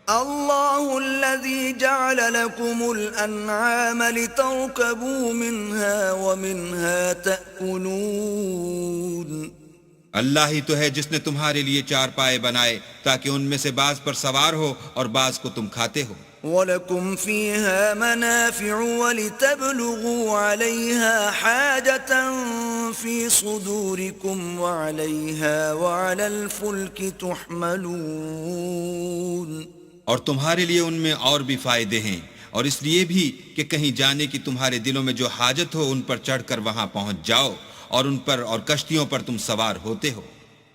اللہ الذي جعل لكم الانعام لتركبوا منها ومنها تأكلون۔ اللہ ہی تو ہے جس نے تمہارے لیے چار پائے بنائے تاکہ ان میں سے بعض پر سوار ہو اور بعض کو تم کھاتے ہو۔ وَلَكُمْ فِيهَا مَنَافِعُ وَلِتَبْلُغُوا عَلَيْهَا حَاجَةً فِي صُدُورِكُمْ وَعَلَيْهَا وَعَلَى الْفُلْكِ تُحْمَلُونَ۔ اور تمہارے لیے ان میں اور بھی فائدے ہیں، اور اس لیے بھی کہ کہیں جانے کی تمہارے دلوں میں جو حاجت ہو ان پر چڑھ کر وہاں پہنچ جاؤ، اور ان پر اور کشتیوں پر تم سوار ہوتے ہو۔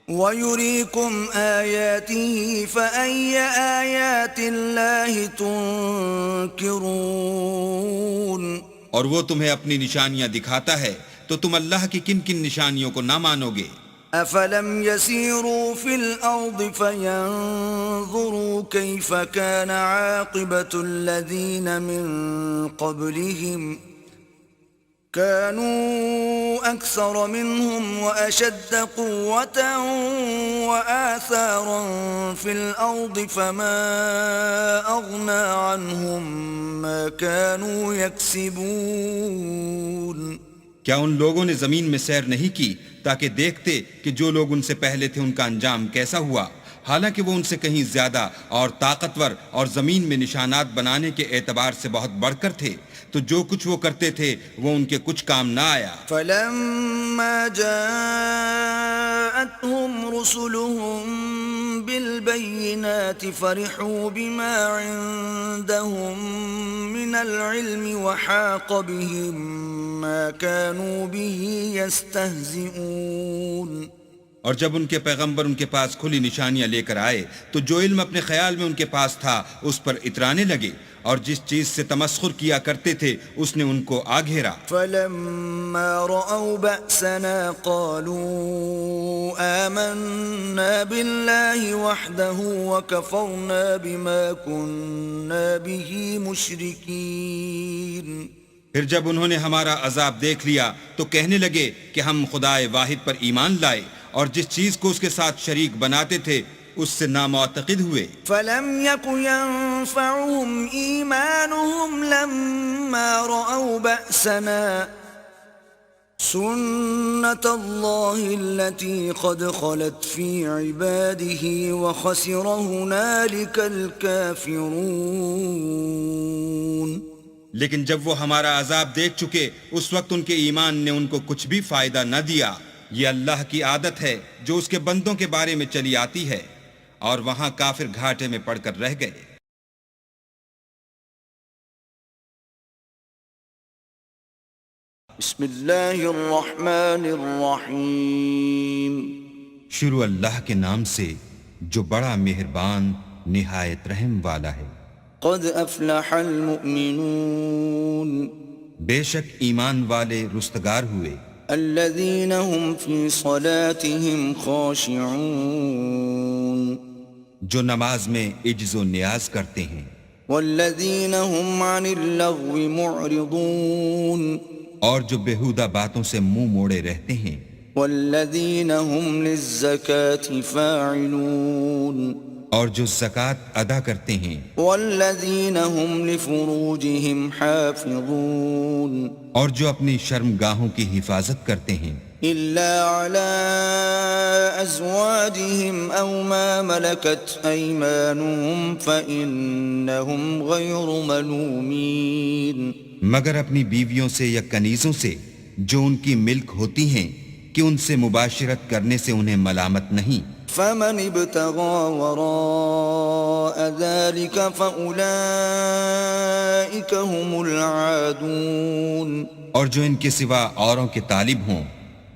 وَيُرِيكُمْ آيَاتِهِ فَأَيَّ آيَاتِ اللَّهِ تُنْكِرُونَ۔ اور وہ تمہیں اپنی نشانیاں دکھاتا ہے تو تم اللہ کی کن کن نشانیوں کو نہ مانو گے؟ أَفَلَمْ يَسِيرُوا فِي الْأَرْضِ فَيَنْظُرُوا كَيْفَ كَانَ عَاقِبَةُ الَّذِينَ مِنْ قَبْلِهِمْ كانوا أكثر منهم وأشد قوة وآثارا في الأرض فما أغنى عنهم ما كانوا يكسبون۔ کیا ان لوگوں نے زمین میں سیر نہیں کی تاکہ دیکھتے کہ جو لوگ ان سے پہلے تھے ان کا انجام کیسا ہوا، حالانکہ وہ ان سے کہیں زیادہ اور طاقتور اور زمین میں نشانات بنانے کے اعتبار سے بہت بڑھ کر تھے، تو جو کچھ وہ کرتے تھے وہ ان کے کچھ کام نہ آیا۔ فَلَمَّا جَاءَتْهُمْ رُسُلُهُم بِالْبَيِّنَاتِ فَرِحُوا بِمَا عِندَهُم مِّنَ الْعِلْمِ وَحَاقَ بِهِم مَّا كَانُوا بِهِ يَسْتَهْزِئُونَ۔ اور جب ان کے پیغمبر ان کے پاس کھلی نشانیاں لے کر آئے تو جو علم اپنے خیال میں ان کے پاس تھا اس پر اترانے لگے، اور جس چیز سے تمسخر کیا کرتے تھے اس نے ان کو آ گھیرا۔ فَلَمَّا رَأَوْا بَأْسَنَا قَالُوا آمَنَّا بِاللَّهِ وَحْدَهُ وَكَفَرْنَا بِمَا كُنَّا بِهِ مُشْرِكِينَ۔ پھر جب انہوں نے ہمارا عذاب دیکھ لیا تو کہنے لگے کہ ہم خدائے واحد پر ایمان لائے اور جس چیز کو اس کے ساتھ شریک بناتے تھے اس سے نامعتقد ہوئے۔ فَلَمْ يَكُ يَنفَعُهُمْ إِيمَانُهُمْ لَمَّا رَأَوْا بَأْسَنَا سُنَّةَ اللَّهِ الَّتِي قَدْ خَلَتْ فِي عِبَادِهِ وَخَسِرَ هُنَالِكَ الْكَافِرُونَ۔ لیکن جب وہ ہمارا عذاب دیکھ چکے اس وقت ان کے ایمان نے ان کو کچھ بھی فائدہ نہ دیا۔ یہ اللہ کی عادت ہے جو اس کے بندوں کے بارے میں چلی آتی ہے، اور وہاں کافر گھاٹے میں پڑ کر رہ گئے۔ بسم اللہ الرحمن الرحیم۔ شروع اللہ کے نام سے جو بڑا مہربان نہایت رحم والا ہے۔ قد افلح المؤمنون۔ بے شک ایمان والے رستگار ہوئے الذين هم في صلاتهم خاشعون جو نماز میں عجز و نیاز کرتے ہیں والذين هم عن اللغو معرضون اور جو بےہودہ باتوں سے منہ موڑے رہتے ہیں والذين هم للزكاة فاعلون اور جو زکوٰۃ ادا کرتے ہیں والذين هم لفروجهم حافظون اور جو اپنی شرمگاہوں کی حفاظت کرتے ہیں إلا على أزواجهم أو ما ملكت أيمانهم فإنهم غير ملومين مگر اپنی بیویوں سے یا کنیزوں سے جو ان کی ملک ہوتی ہیں کہ ان سے مباشرت کرنے سے انہیں ملامت نہیں فمن ابتغى وراء ذلك فأولئك هم العادون اور جو ان کے سوا اوروں کے طالب ہوں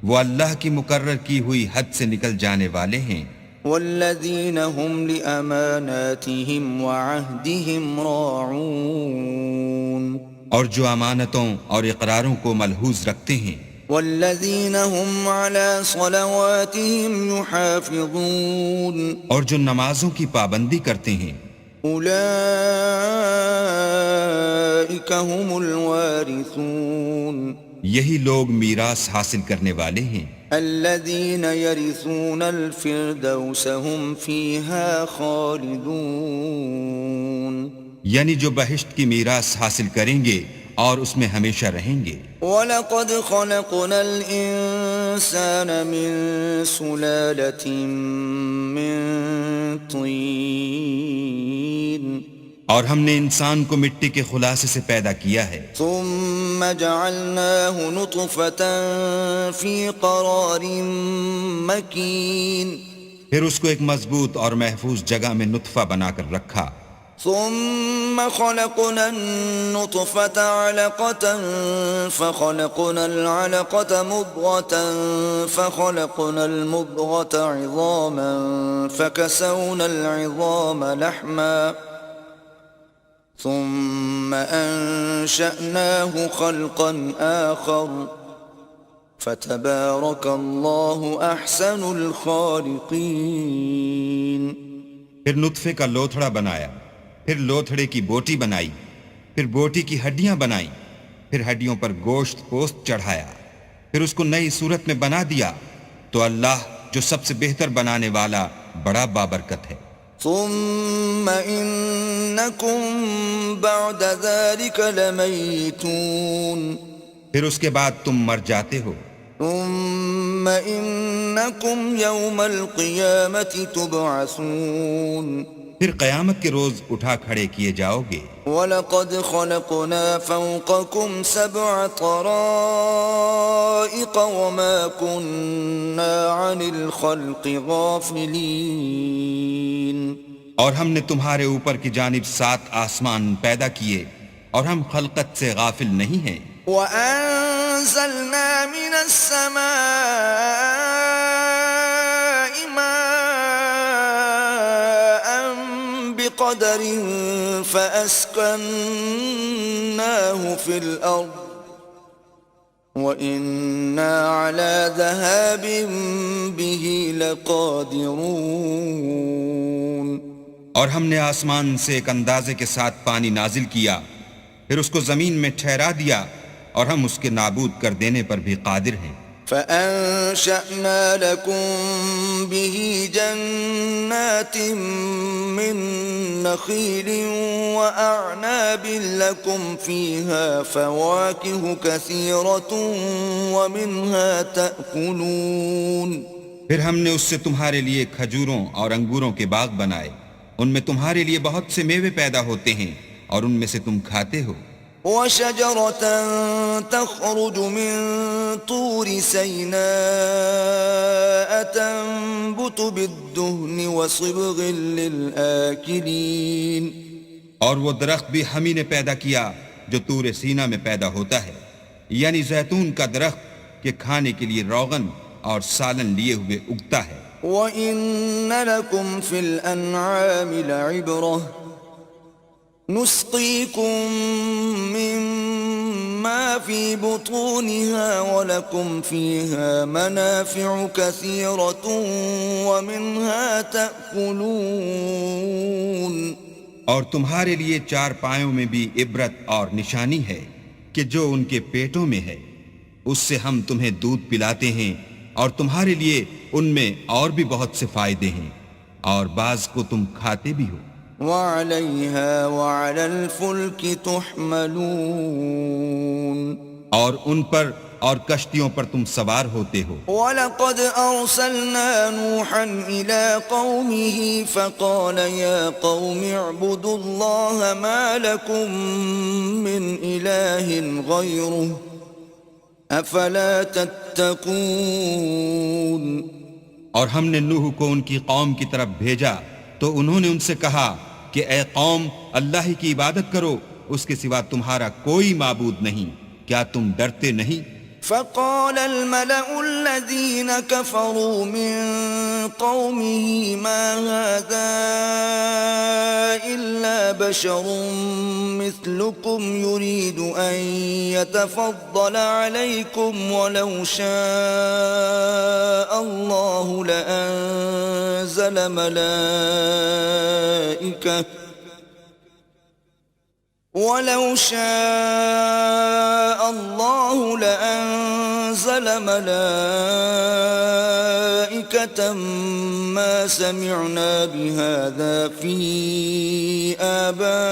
وہ اللہ کی مقرر کی ہوئی حد سے نکل جانے والے ہیں والذين هم لأماناتهم وعهدهم راعون اور جو امانتوں اور اقراروں کو ملحوظ رکھتے ہیں والذين هم على صلواتهم يحافظون اور جو نمازوں کی پابندی کرتے ہیں أولئك هم الوارثون یہی لوگ میراث حاصل کرنے والے ہیں الذين يرثون الفردوس هم فيها خالدون یعنی جو بہشت کی میراث حاصل کریں گے اور اس میں ہمیشہ رہیں گے وَلَقَدْ خَلَقْنَا الْإِنسَانَ مِنْ سُلَالَةٍ مِّن طِينٍ اور ہم نے انسان کو مٹی کے خلاصے سے پیدا کیا ہے ثُمَّ جَعَلْنَاهُ نُطْفَةً فِي قَرَارٍ مَّكِينٍ پھر اس کو ایک مضبوط اور محفوظ جگہ میں نطفہ بنا کر رکھا ثم خلقنا النطفة علقة فخلقنا العلقة مضغة فخلقنا المضغة عظاما فكسونا العظام لحما ثم أنشأناه خلقا آخر فتبارك الله أحسن الخالقين پھر نطفے کا لوتھڑا بنایا پھر لوتھڑے کی بوٹی بنائی پھر بوٹی کی ہڈیاں بنائیں پھر ہڈیوں پر گوشت پوست چڑھایا پھر اس کو نئی صورت میں بنا دیا تو اللہ جو سب سے بہتر بنانے والا بڑا بابرکت ہے ثم إنكم بعد ذلك لميتون پھر اس کے بعد تم مر جاتے ہو ثم إنكم يوم القيامة تبعثون پھر قیامت کے روز اٹھا کھڑے کیے جاؤ گے وَلَقَدْ خَلَقْنَا فَوْقَكُمْ سَبْعَ طَرَائِقَ وَمَا كُنَّا عَنِ الْخَلْقِ غَافِلِينَ اور ہم نے تمہارے اوپر کی جانب 7 آسمان پیدا کیے اور ہم خلقت سے غافل نہیں ہیں وَأَنزَلْنَا مِنَ السَّمَاءِ مَاءً بِقَدَرٍ فَأَسْكَنَّاهُ فِي الْأَرْضِ وَإِنَّا عَلَى ذَهَابٍ بِهِ لَقَادِرُونَ اور ہم نے آسمان سے ایک اندازے کے ساتھ پانی نازل کیا پھر اس کو زمین میں ٹھہرا دیا اور ہم اس کے نابود کر دینے پر بھی قادر ہیں فَأَنشَأْنَا لَكُم بِهِ جَنَّاتٍ مِّن نَّخِيلٍ وَأَعْنَابٍ لَّكُمْ فِيهَا فَوَاكِهُ كَثِيرَةٌ وَمِنْهَا تَأْكُلُونَ پھر ہم نے اس سے تمہارے لیے کھجوروں اور انگوروں کے باغ بنائے ان میں تمہارے لیے بہت سے میوے پیدا ہوتے ہیں اور ان میں سے تم کھاتے ہو وَشَجَرَةً تَخْرُجُ مِن طُورِ سَيْنَاءَ تَنبُتُ بِالدُّهْنِ وَصِبْغٍ لِّلْآكِلِينَ اور وہ درخت بھی ہم ہی نے پیدا کیا جو طور سینا میں پیدا ہوتا ہے یعنی زیتون کا درخت کہ کھانے کے لیے روغن اور سالن لیے ہوئے اگتا ہے وَإِنَّ لَكُمْ فِي الْأَنْعَامِ لَعِبْرَةً نُسْقِيكُم مِّمَّا ما في بطونها ولكم فيها منافع كثيرة ومنها تأكلون اور تمہارے لیے چار پایوں میں بھی عبرت اور نشانی ہے کہ جو ان کے پیٹوں میں ہے، اس سے ہم تمہیں دودھ پلاتے ہیں اور تمہارے لیے ان میں اور بھی بہت سے فائدے ہیں، اور بعض کو تم کھاتے بھی ہو۔ وعليها وعلى الفلك تحملون اور ان پر اور کشتیوں پر تم سوار ہوتے ہو۔ وَلَقَدْ أَرْسَلْنَا نُوحًا إِلَىٰ قَوْمِهِ فَقَالَ يَا قَوْمِ اعْبُدُوا اللَّهَ مَا لَكُم مِّنْ إِلَٰهٍ غَيْرُهُ أَفَلَا تَتَّقُونَ اور ہم نے نوح کو ان کی قوم کی طرف بھیجا تو انہوں نے ان سے کہا کہ اے قوم، اللہ ہی کی عبادت کرو، اس کے سوا تمہارا کوئی معبود نہیں، کیا تم ڈرتے نہیں؟ فقال الملأ الذين كفروا من قومه ما هذا إلا بشر مثلكم يريد أن يتفضل عليكم ولو شاء الله لأنزل ملائكة وَلَوْ شَاءَ اللَّهُ لَأَنزَلَ مَلَائِكَةً مَا سَمِعْنَا بِهَذَا فِي آبَائِنَا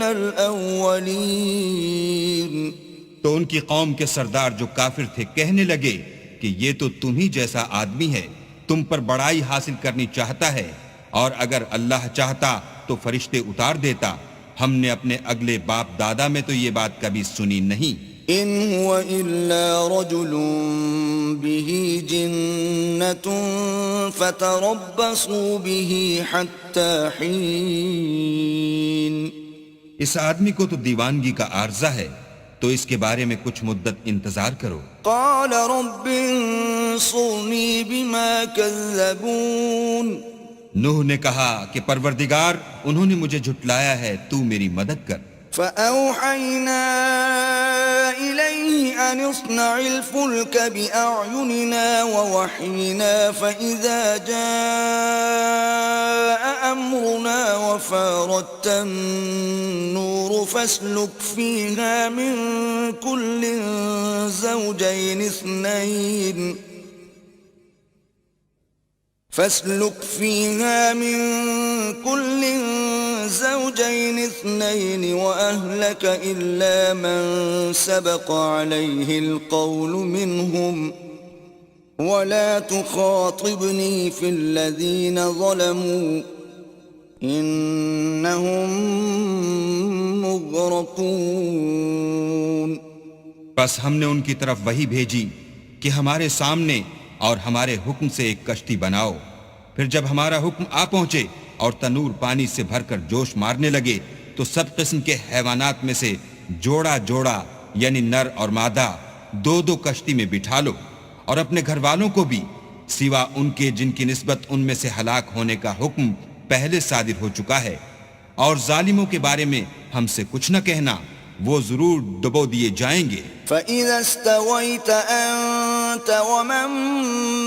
الْأَوَّلِينَ تو ان کی قوم کے سردار جو کافر تھے کہنے لگے کہ یہ تو تم ہی جیسا آدمی ہے، تم پر بڑائی حاصل کرنی چاہتا ہے، اور اگر اللہ چاہتا تو فرشتے اتار دیتا، ہم نے اپنے اگلے باپ دادا میں تو یہ بات کبھی سنی نہیں۔ ان هو الا رجل به جنة فتربصوا به حتى حين اس آدمی کو تو دیوانگی کا عارضہ ہے، تو اس کے بارے میں کچھ مدت انتظار کرو۔ قال رب انصرني بما كذبون نوح نے کہا کہ پروردگار، انہوں نے مجھے جھٹلایا ہے، تو میری مدد کر۔ فأوحينا إليه أن اصنع الفلك بأعيننا ووحينا فإذا جاء أمرنا وفارت النور فاسلك فيها من كل زوجين اثنين وأهلك إلا من سبق عليه القول منهم ولا تخاطبني في الذين ظلموا إنهم مغرقون بس ہم نے ان کی طرف وحی بھیجی کہ ہمارے سامنے اور ہمارے حکم سے ایک کشتی بناؤ، پھر جب ہمارا حکم آ پہنچے اور تنور پانی سے بھر کر جوش مارنے لگے تو سب قسم کے حیوانات میں سے جوڑا جوڑا یعنی نر اور مادہ دو دو کشتی میں بٹھا لو، اور اپنے گھر والوں کو بھی سوا ان کے جن کی نسبت ان میں سے ہلاک ہونے کا حکم پہلے صادر ہو چکا ہے، اور ظالموں کے بارے میں ہم سے کچھ نہ کہنا، وہ ضرور ڈبو دیے جائیں گے۔ فَإِذَا اسْتَوَيْتَ أَنْتَ وَمَن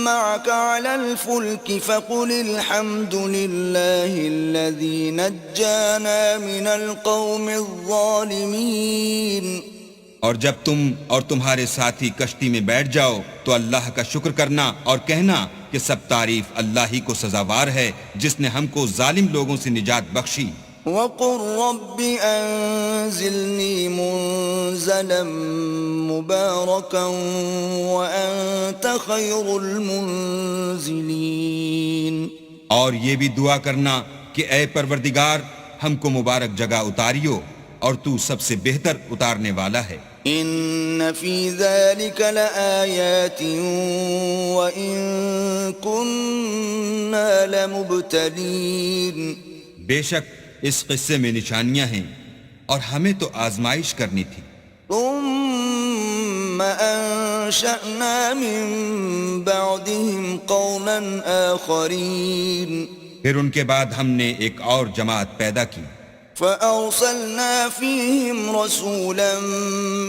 مَّعَكَ عَلَى الْفُلْكِ فَقُلِ الْحَمْدُ لِلَّهِ الَّذِي نَجَّانَا مِنَ الْقَوْمِ الظَّالِمِينَ اور جب تم اور تمہارے ساتھی کشتی میں بیٹھ جاؤ تو اللہ کا شکر کرنا اور کہنا کہ سب تعریف اللہ ہی کو سزاوار ہے جس نے ہم کو ظالم لوگوں سے نجات بخشی۔ وَقُلْ رَبِّ أَنزِلْنِي مُنزَلًا مُبَارَكًا وَأَنْتَ خَيْرُ الْمُنزِلِينَ اور یہ بھی دعا کرنا کہ اے پروردگار، ہم کو مبارک جگہ اتاریو اور تو سب سے بہتر اتارنے والا ہے۔ إِنَّ فِي ذَلِكَ لَآيَاتٍ وَإِن كُنَّا لَمُبْتَلِينَ بے شک اس قصے میں نشانیاں ہیں اور ہمیں تو آزمائش کرنی تھی۔ ثُمَّ أَنشَأْنَا مِن بَعْدِهِمْ قَوْمًا آخَرِينَ پھر ان کے بعد ہم نے ایک اور جماعت پیدا کی۔ فأرسلنا فيهم رسولا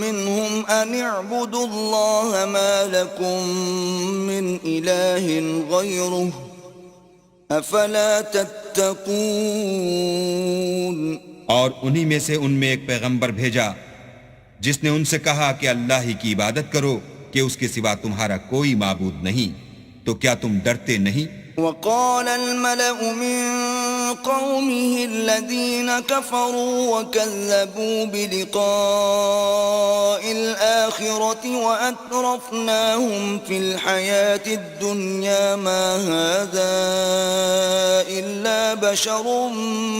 منهم أن اعبدوا الله ما لكم من إله غيره أفلا تتقون. اور انہی میں سے ان میں ایک پیغمبر بھیجا جس نے ان سے کہا کہ اللہ ہی کی عبادت کرو کہ اس کے سوا تمہارا کوئی معبود نہیں، تو کیا تم ڈرتے نہیں؟ وقال الملأ من قومه الذين كفروا وكذبوا بلقاء الآخرة وأترفناهم في الحياة الدنيا ما هذا إلا بشر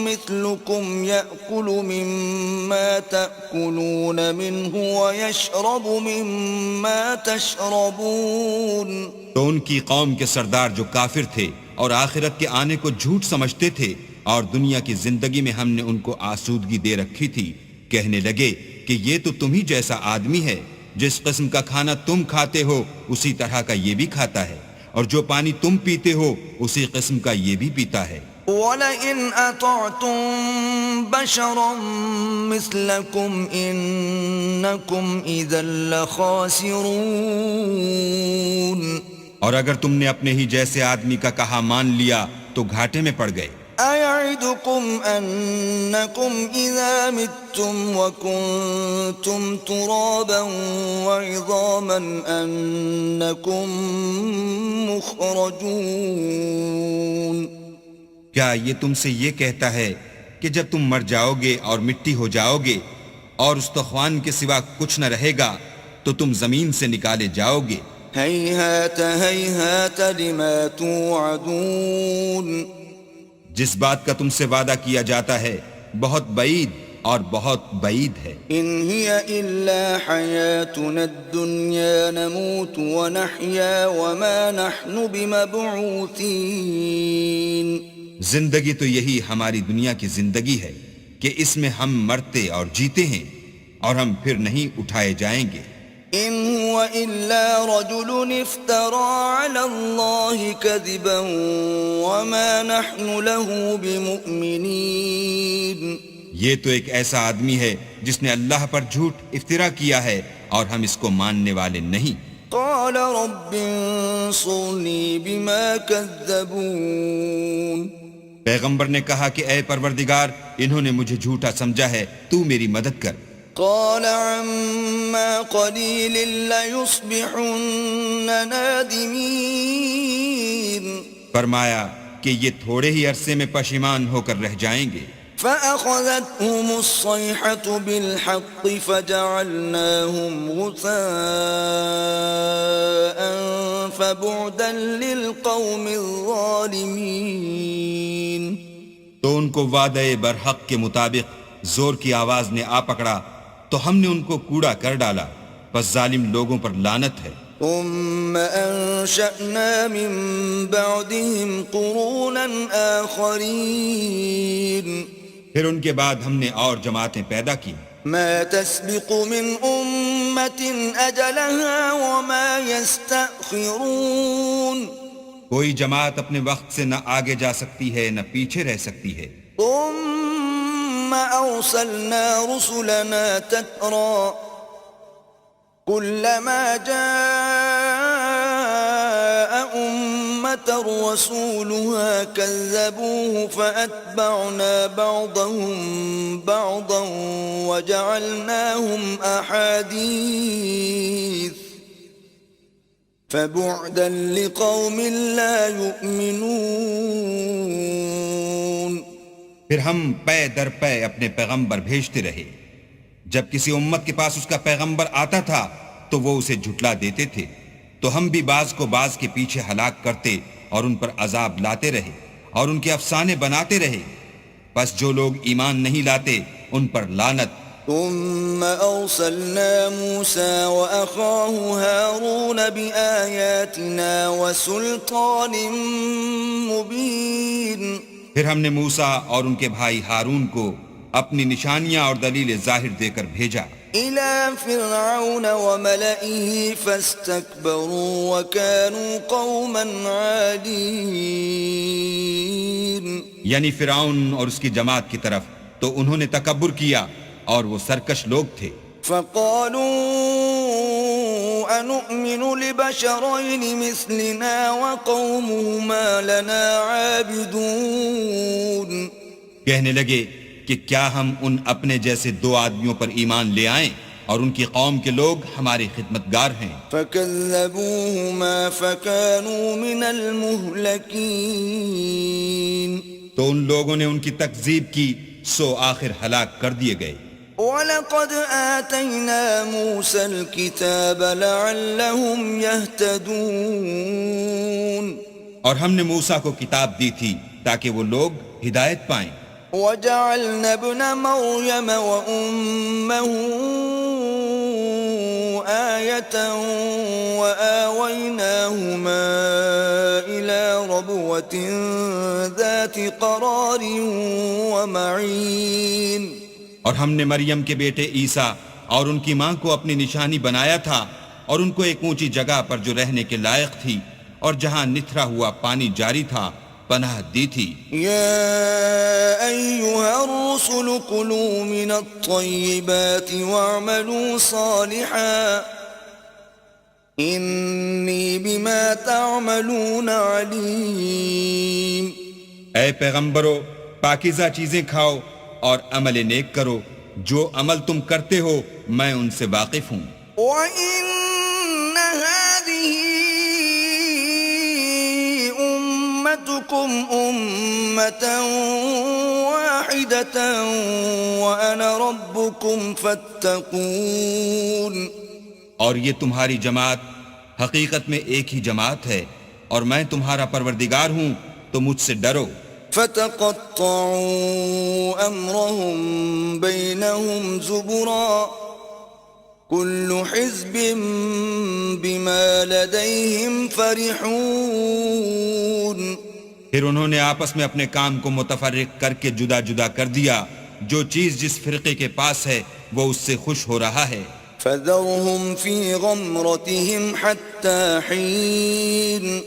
مثلكم يأكل مما تأكلون منه ويشرب مما تشربون. تو ان کی قوم کے سردار جو کافر تھے اور آخرت کے آنے کو جھوٹ سمجھتے تھے اور دنیا کی زندگی میں ہم نے ان کو آسودگی دے رکھی تھی، کہنے لگے کہ یہ تو تم ہی جیسا آدمی ہے، جس قسم کا کھانا تم کھاتے ہو اسی طرح کا یہ بھی کھاتا ہے، اور جو پانی تم پیتے ہو اسی قسم کا یہ بھی پیتا ہے. وَلَئِنْ أَطَعْتُمْ بَشَرًا مِثْلَكُمْ إِنَّكُمْ إِذًا لَخَاسِرُونَ. اور اگر تم نے اپنے ہی جیسے آدمی کا کہا مان لیا تو گھاٹے میں پڑ گئے. أَيَعِدُكُمْ أَنَّكُمْ إِذَا مِتُّمْ وَكُنْتُمْ تُرَابًا وَعِظَامًا أَنَّكُمْ مُخْرَجُونَ. کیا یہ تم سے یہ کہتا ہے کہ جب تم مر جاؤ گے اور مٹی ہو جاؤ گے اور استخوان کے سوا کچھ نہ رہے گا تو تم زمین سے نکالے جاؤ گے؟ هَيْهَاتَ هَيْهَاتَ لِمَا تُوعَدُونَ. جس بات کا تم سے وعدہ کیا جاتا ہے بہت بعید اور بہت بعید ہے. إِنْ هِيَ إِلَّا حَيَاتُنَا الدُّنْيَا نَمُوتُ وَنَحْيَا وَمَا نَحْنُ بِمَبْعُوثِينَ. زندگی تو یہی ہماری دنیا کی زندگی ہے کہ اس میں ہم مرتے اور جیتے ہیں اور ہم پھر نہیں اٹھائے جائیں گے. إِنْ هُوَ إِلَّا رَجُلٌ افْتَرَى عَلَى اللَّهِ كَذِبًا وَمَا نَحْنُ لَهُ بِمُؤْمِنِينَ. یہ تو ایک ایسا آدمی ہے جس نے اللہ پر جھوٹ افترا کیا ہے اور ہم اس کو ماننے والے نہیں. قَالَ رَبِّ انصُرْنِي بِمَا كَذَّبُونَ. پیغمبر نے کہا کہ اے پروردگار انہوں نے مجھے جھوٹا سمجھا ہے، تو میری مدد کر. قال عما قليل ليصبحن نادمين. فرمایا کہ یہ تھوڑے ہی عرصے میں پشیمان ہو کر رہ جائیں گے. فأخذتهم الصيحة بالحق فجعلناهم غثاء فبعدا للقوم الظالمين. تو ان کو وعدے برحق کے مطابق زور کی آواز نے آ پکڑا تو ہم نے ان کو کوڑا کر ڈالا، پس ظالم لوگوں پر لعنت ہے. ثم أنشأنا من بعدهم قرونا آخرين. پھر ان کے بعد ہم نے اور جماعتیں پیدا کی. ما تسبق من أمة أجلها وما يستأخرون. کوئی جماعت اپنے وقت سے نہ آگے جا سکتی ہے نہ پیچھے رہ سکتی ہے. ثم أرسلنا رسلنا تترى كلما جاء أمة رسولها كذبوه فأتبعنا بعضهم بعضا وجعلناهم أحاديث فبعدا لقوم لا يؤمنون. پھر ہم پے در پے اپنے پیغمبر بھیجتے رہے. جب کسی امت کے پاس اس کا پیغمبر آتا تھا تو وہ اسے جھٹلا دیتے تھے، تو ہم بھی بعض کو بعض کے پیچھے ہلاک کرتے اور ان پر عذاب لاتے رہے اور ان کے افسانے بناتے رہے. پس جو لوگ ایمان نہیں لاتے ان پر لعنت. ثم أرسلنا موسى وأخاه هارون بآياتنا وسلطان مبين. پھر ہم نے موسیٰ اور ان کے بھائی ہارون کو اپنی نشانیاں اور دلیل ظاہر دے کر بھیجا. إلى فرعون وملئه فاستكبروا وكانوا قوما عالين. یعنی فرعون اور اس کی جماعت کی طرف، تو انہوں نے تکبر کیا اور وہ سرکش لوگ تھے. فقالوا أنؤمن لبشرين مثلنا وقومهما لنا عابدون. کہنے لگے کہ کیا ہم ان اپنے جیسے دو آدمیوں پر ایمان لے آئیں اور ان کی قوم کے لوگ ہمارے خدمتگار ہیں. فكذبوهما فكانوا من المهلكين. تو ان لوگوں نے ان کی تکذیب کی سو آخر ہلاک کر دیے گئے. وَلَقَدْ آتَيْنَا مُوسَى الْكِتَابَ لَعَلَّهُمْ يَهْتَدُونَ. اور ہم نے موسیٰ کو کتاب دی تھی تاکہ وہ لوگ ہدایت پائیں. وَجَعَلْنَا ابْنَ مَرْيَمَ وَأُمَّهُ آيَةً وَآوَيْنَاهُمَا إِلَى رَبْوَةٍ ذَاتِ قَرَارٍ وَمَعِينٍ. اور ہم نے مریم کے بیٹے عیسیٰ اور ان کی ماں کو اپنی نشانی بنایا تھا اور ان کو ایک اونچی جگہ پر جو رہنے کے لائق تھی اور جہاں نتھرا ہوا پانی جاری تھا پناہ دی تھی. یا ایھا الرسل کلوا من الطیبات واعملوا صالحا انی بما تعملون علیم. اے پیغمبرو پاکیزہ چیزیں کھاؤ اور عمل نیک کرو، جو عمل تم کرتے ہو میں ان سے واقف ہوں. وَإِنَّ هَذِهِ أُمَّتُكُمْ أُمَّةً وَاحِدَةً وَأَنَا رَبُّكُمْ فَاتَّقُونِ. اور یہ تمہاری جماعت حقیقت میں ایک ہی جماعت ہے اور میں تمہارا پروردگار ہوں تو مجھ سے ڈرو. فَتَقَطَّعُوا أَمْرَهُمْ بَيْنَهُمْ زُبُرًا كُلُّ حِزْبٍ بِمَا لَدَيْهِمْ فَرِحُونَ. پھر انہوں نے آپس میں اپنے کام کو متفرق کر کے جدا جدا کر دیا، جو چیز جس فرقے کے پاس ہے وہ اس سے خوش ہو رہا ہے. فَذَرْهُمْ فِي غَمْرَتِهِمْ حَتَّى حِينٍ.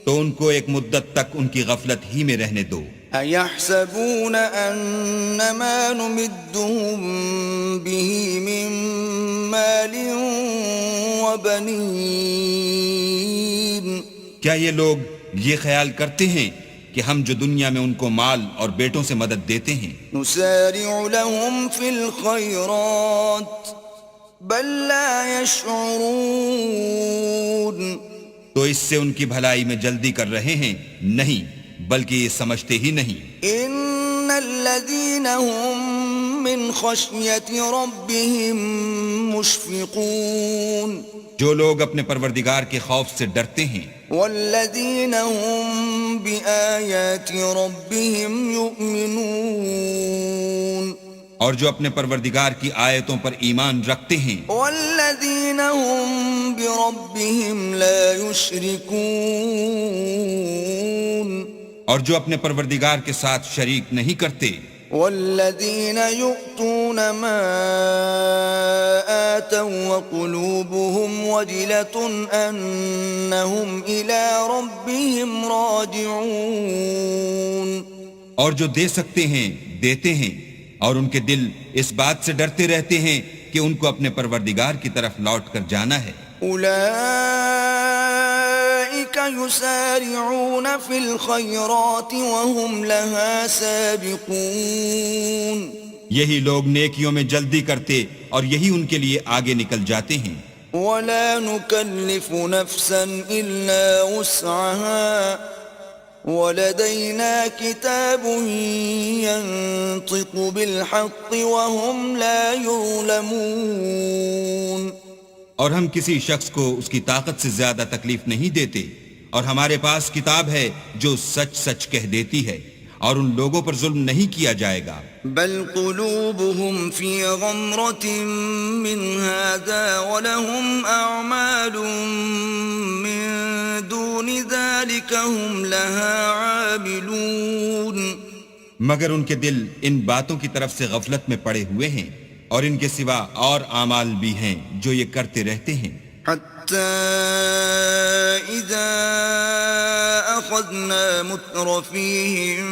تو ان کو ایک مدت تک ان کی غفلت ہی میں رہنے دو. أَيَحْسَبُونَ أَنَّمَا نُمِدُّهُم بِهِ مِن مَّالٍ وَبَنِينَ. کیا یہ لوگ یہ خیال کرتے ہیں کہ ہم جو دنیا میں ان کو مال اور بیٹوں سے مدد دیتے ہیں نُسَارِعُ لَهُمْ فِي الْخَيْرَاتِ بَل لَّا يَشْعُرُونَ. تو اس سے ان کی بھلائی میں جلدی کر رہے ہیں؟ نہیں، بلکہ یہ سمجھتے ہی نہیں. ان الذين هم من خشية ربهم مشفقون. جو لوگ اپنے پروردگار کے خوف سے ڈرتے ہیں. والذين هم بآيات ربهم يؤمنون. اور جو اپنے پروردگار کی آیتوں پر ایمان رکھتے ہیں. والذین هم بربهم لا یشرکون. اور جو اپنے پروردگار کے ساتھ شریک نہیں کرتے. والذین یؤتون ما آتوا وقلوبهم وجلة انہم الی ربهم راجعون. اور جو دے سکتے ہیں دیتے ہیں اور ان کے دل اس بات سے ڈرتے رہتے ہیں کہ ان کو اپنے پروردگار کی طرف لوٹ کر جانا ہے. اولئک یسارعون فی الخیرات وهم لها سابقون. یہی لوگ نیکیوں میں جلدی کرتے اور یہی ان کے لیے آگے نکل جاتے ہیں. ولا نکلف نفسا الا وسعها ولدينا كتاب ينطق بالحق وهم لا يظلمون. اور ہم کسی شخص کو اس کی طاقت سے زیادہ تکلیف نہیں دیتے اور ہمارے پاس کتاب ہے جو سچ سچ کہہ دیتی ہے اور ان لوگوں پر ظلم نہیں کیا جائے گا. بل قلوبهم في غمرة من هذا ولهم أعمال من دون ذلك هم لها عاملون. مگر ان کے دل ان باتوں کی طرف سے غفلت میں پڑے ہوئے ہیں اور ان کے سوا اور اعمال بھی ہیں جو یہ کرتے رہتے ہیں. حتى إذا أخذ أخذنا مترفيهم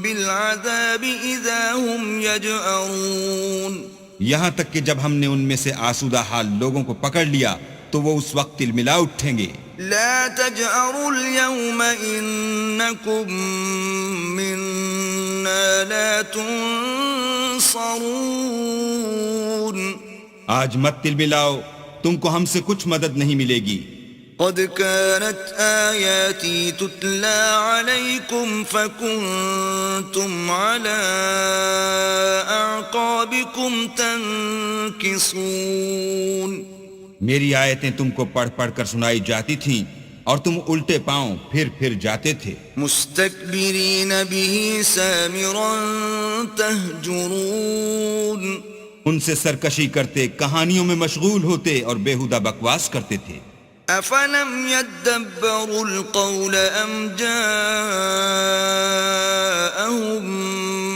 بالعذاب إذا هم يجأرون یہاں تک کہ جب ہم نے ان میں سے آسودہ حال لوگوں کو پکڑ لیا تو وہ اس وقت تلملا اٹھیں گے. لا تجأروا اليوم إنكم منا لا تنصرون آج مت تلملاؤ، تم کو ہم سے کچھ مدد نہیں ملے گی. قد كانت آياتي تتلى عليكم فكنتم على أعقابكم تنكصون. میری آیتیں تم کو پڑھ پڑھ کر سنائی جاتی تھیں اور تم الٹے پاؤں پھر جاتے تھے. مستكبرين به سامرا تهجرون. ان سے سرکشی کرتے، کہانیوں میں مشغول ہوتے اور بیہودہ بکواس کرتے تھے. أفلم يدبروا القول أم جاءهم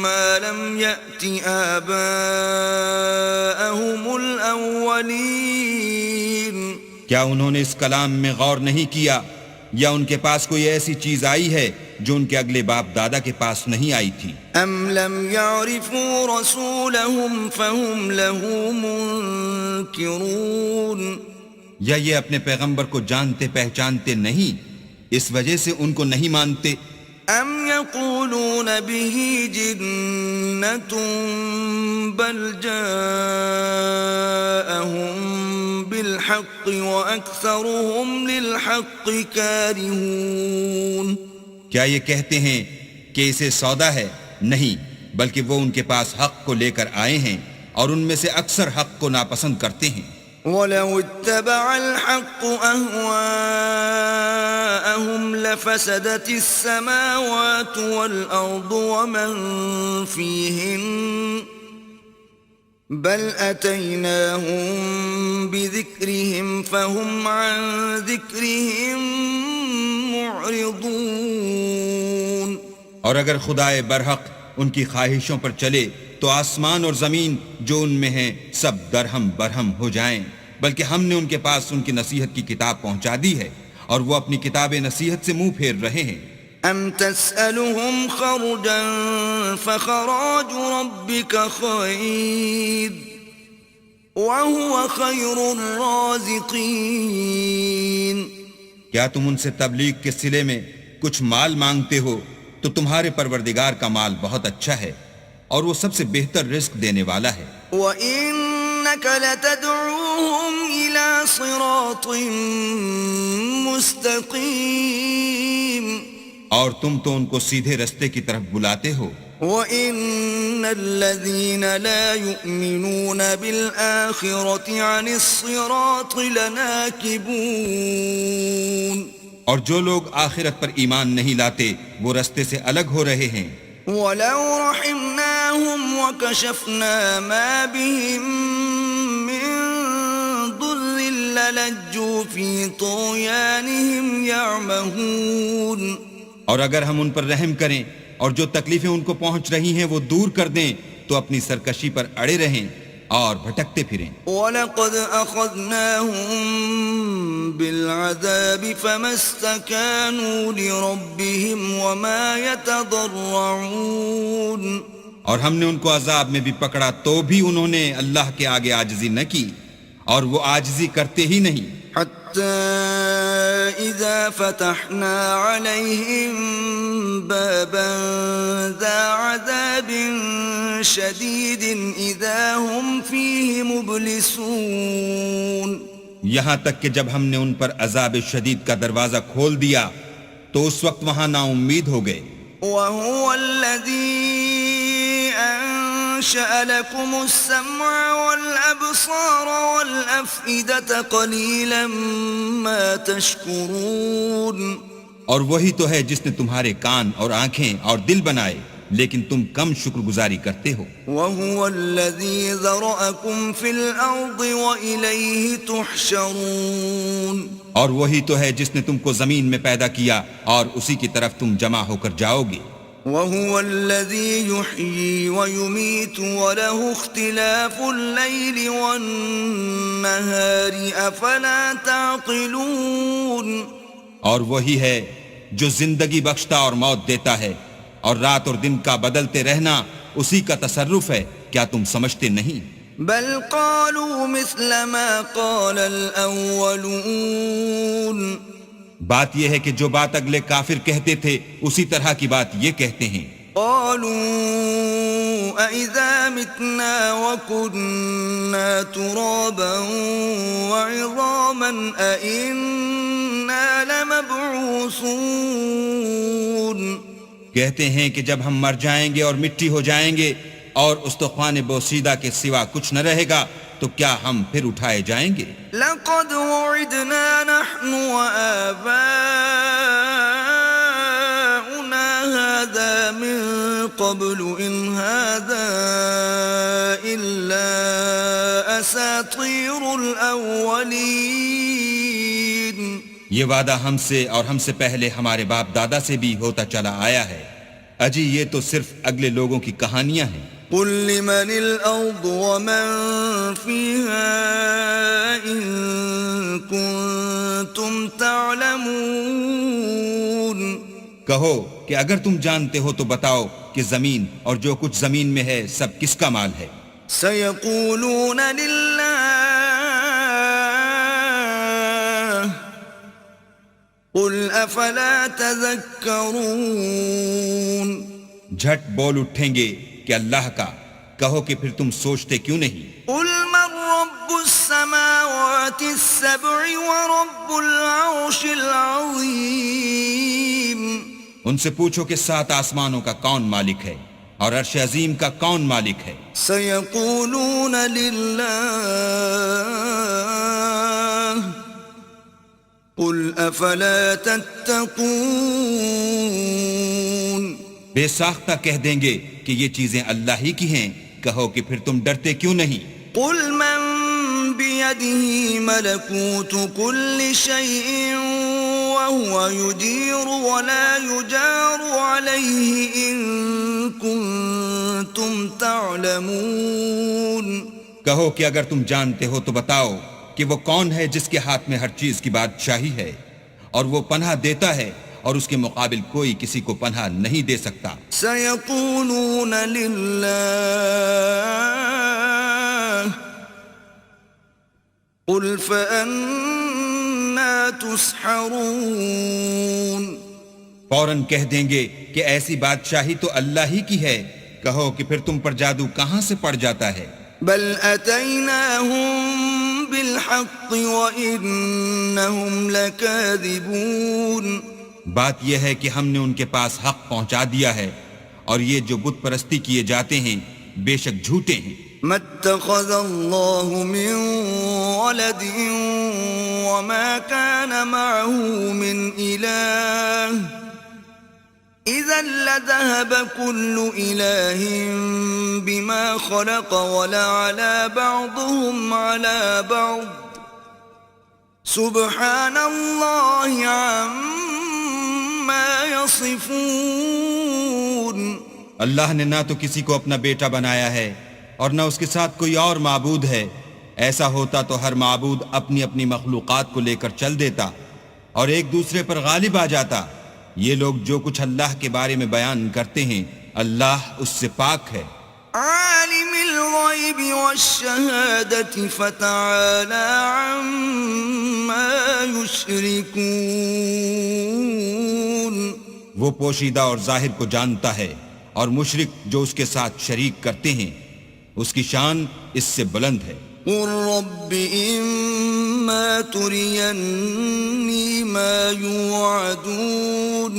ما لم يأت آباءهم الأولين. کیا انہوں نے اس کلام میں غور نہیں کیا یا ان کے پاس کوئی ایسی چیز آئی ہے جو ان کے اگلے باپ دادا کے پاس نہیں آئی تھی؟ أم لم يعرفوا رسولهم فهم له منكرون. یا یہ اپنے پیغمبر کو جانتے پہچانتے نہیں، اس وجہ سے ان کو نہیں مانتے؟ ام یقولون به جنة بل جاءهم بالحق واکثرهم للحق کارہون. کیا یہ کہتے ہیں کہ اسے سودا ہے؟ نہیں، بلکہ وہ ان کے پاس حق کو لے کر آئے ہیں اور ان میں سے اکثر حق کو ناپسند کرتے ہیں. وَلَوِ اتَّبَعَ الْحَقُّ أَهْوَاءَهُمْ لَفَسَدَتِ السَّمَاوَاتُ وَالْأَرْضُ وَمَنْ فِيهِنَّ بَلْ أَتَيْنَاهُمْ بِذِكْرِهِمْ فَهُمْ عَنْ ذِكْرِهِمْ مُعْرِضُونَ. اور اگر خدائے برحق ان کی خواہشوں پر چلے تو آسمان اور زمین جو ان میں ہیں سب درہم برہم ہو جائیں، بلکہ ہم نے ان کے پاس ان کی نصیحت کی کتاب پہنچا دی ہے اور وہ اپنی کتاب نصیحت سے منہ پھیر رہے ہیں. ام تسألهم خرجا فخراج ربك خير وهو خير الرازقين. کیا تم ان سے تبلیغ کے صلے میں کچھ مال مانگتے ہو تو تمہارے پروردگار کا مال بہت اچھا ہے اور وہ سب سے بہتر رزق دینے والا ہے. وَإِنَّكَ لَتَدْعُوهُمْ إِلَى صِرَاطٍ مُسْتَقِيمٍ. اور تم تو ان کو سیدھے رستے کی طرف بلاتے ہو. وَإِنَّ الَّذِينَ لَا يُؤْمِنُونَ بِالْآخِرَةِ عَنِ الصِّرَاطِ لَنَاكِبُونَ. اور جو لوگ آخرت پر ایمان نہیں لاتے وہ رستے سے الگ ہو رہے ہیں. وَلَوْ رَحِمْنَاهُمْ وَكَشَفْنَا مَا بِهِمْ مِنْ ضُرٍّ لَلَجُّوا فِي طُغْيَانِهِمْ يَعْمَهُونَ. اور اگر ہم ان پر رحم کریں اور جو تکلیفیں ان کو پہنچ رہی ہیں وہ دور کر دیں تو اپنی سرکشی پر اڑے رہیں اور بھٹکتے پھریں. وَلَقَدْ أَخَذْنَاهُمْ بِالْعَذَابِ فَمَا اسْتَكَانُوا لِرَبِّهِمْ وَمَا يَتَضَرَّعُونَ. اور ہم نے ان کو عذاب میں بھی پکڑا تو بھی انہوں نے اللہ کے آگے عاجزی نہ کی اور وہ عاجزی کرتے ہی نہیں. حَتَّى إِذَا فَتَحْنَا عَلَيْهِمْ بَابًا ذَا عَذَابٍ شَدِيدٍ إِذَا هُمْ فِيهِ مُبْلِسُونَ. یہاں تک کہ جب ہم نے ان پر عذاب شدید کا دروازہ کھول دیا تو اس وقت وہاں نا امید ہو گئے. وَهُوَ الَّذِي أَنشَأَ لَكُمُ السَّمْعَ وَالْأَبْصَارَ وَالْأَفْئِدَةَ قَلِيلًا مَا تَشْكُرُونَ. اور وہی تو ہے جس نے تمہارے کان اور آنکھیں اور دل بنائے لیکن تم کم شکر گزاری کرتے ہو. وَهُوَ الَّذِي ذَرَأَكُمْ فِي الْأَرْضِ وَإِلَيْهِ تُحْشَرُونَ. اور وہی تو ہے جس نے تم کو زمین میں پیدا کیا اور اسی کی طرف تم جمع ہو کر جاؤ گے. وَهُوَ الَّذِي يُحْيِي وَيُمِيتُ وَلَهُ اخْتِلَافُ اللَّيْلِ وَالنَّهَارِ أَفَلَا تَعْقِلُونَ. اور وہی ہے جو زندگی بخشتا اور موت دیتا ہے، اور رات اور دن کا بدلتے رہنا اسی کا تصرف ہے، کیا تم سمجھتے نہیں؟ بل قالوا مثل ما قال الأولون بات یہ ہے کہ جو بات اگلے کافر کہتے تھے اسی طرح کی بات یہ کہتے ہیں۔ قالوا أَإِذَا مِتْنَا وَكُنَّا تُرَابًا وَعِظَامًا أَإِنَّا لَمَبْعُوثُونَ کہتے ہیں کہ جب ہم مر جائیں گے اور مٹی ہو جائیں گے اور استخوان بوسیدہ کے سوا کچھ نہ رہے گا تو کیا ہم پھر اٹھائے جائیں گے؟ لَقَدْ وُعِدْنَا نَحْنُ وَآبَاؤُنَا هَذَا مِن قَبْلُ إِنْ هَذَا إِلَّا أَسَاطِيرُ الْأَوَّلِينَ یہ وعدہ ہم سے اور ہم سے پہلے ہمارے باپ دادا سے بھی ہوتا چلا آیا ہے، اجی یہ تو صرف اگلے لوگوں کی کہانیاں ہیں۔ قل لمن الأرض ومن فيها إن كنتم تعلمون کہو کہ اگر تم جانتے ہو تو بتاؤ کہ زمین اور جو کچھ زمین میں ہے سب کس کا مال ہے؟ سيقولون لله قل أفلا تذكرون جھٹ بول اٹھیں گے کہ اللہ کا، کہو کہ پھر تم سوچتے کیوں نہیں؟ قل من رب السماوات السبع ورب العرش العظيم ان سے پوچھو کہ 7 آسمانوں کا کون مالک ہے اور عرش عظیم کا کون مالک ہے؟ سيقولون لله قل أفلا تتقون بے ساختہ کہہ دیں گے کہ یہ چیزیں اللہ ہی کی ہیں، کہو کہ پھر تم ڈرتے کیوں نہیں؟ قل من بيده ملكوت كل شيء وهو يجير ولا يجار عليه إن كنتم تعلمون کہو کہ اگر تم جانتے ہو تو بتاؤ کہ وہ کون ہے جس کے ہاتھ میں ہر چیز کی بادشاہی ہے اور وہ پناہ دیتا ہے اور اس کے مقابل کوئی کسی کو پناہ نہیں دے سکتا۔ سيقولون لله قل فأنا تسحرون فوراً کہہ دیں گے کہ ایسی بادشاہی تو اللہ ہی کی ہے، کہو کہ پھر تم پر جادو کہاں سے پڑ جاتا ہے؟ بل أتيناهم بالحق وإنهم لكاذبون بات یہ ہے کہ ہم نے ان کے پاس حق پہنچا دیا ہے اور یہ جو بت پرستی کیے جاتے ہیں بے شک جھوٹے ہیں۔ ما اتخذ الله من ولد وما كان معه من إله إذا لذهب كل إله بما خلق ولعلى بعضهم على بعض سبحان الله عما يصفون اللہ نے نہ تو کسی کو اپنا بیٹا بنایا ہے اور نہ اس کے ساتھ کوئی اور معبود ہے، ایسا ہوتا تو ہر معبود اپنی اپنی مخلوقات کو لے کر چل دیتا اور ایک دوسرے پر غالب آ جاتا۔ یہ لوگ جو کچھ اللہ کے بارے میں بیان کرتے ہیں اللہ اس سے پاک ہے۔ عالم الغیب والشہادة فتعالى عما يشركون وہ پوشیدہ اور ظاہر کو جانتا ہے اور مشرک جو اس کے ساتھ شریک کرتے ہیں اس کی شان اس سے بلند ہے۔ قل رب إما تريني ما يوعدون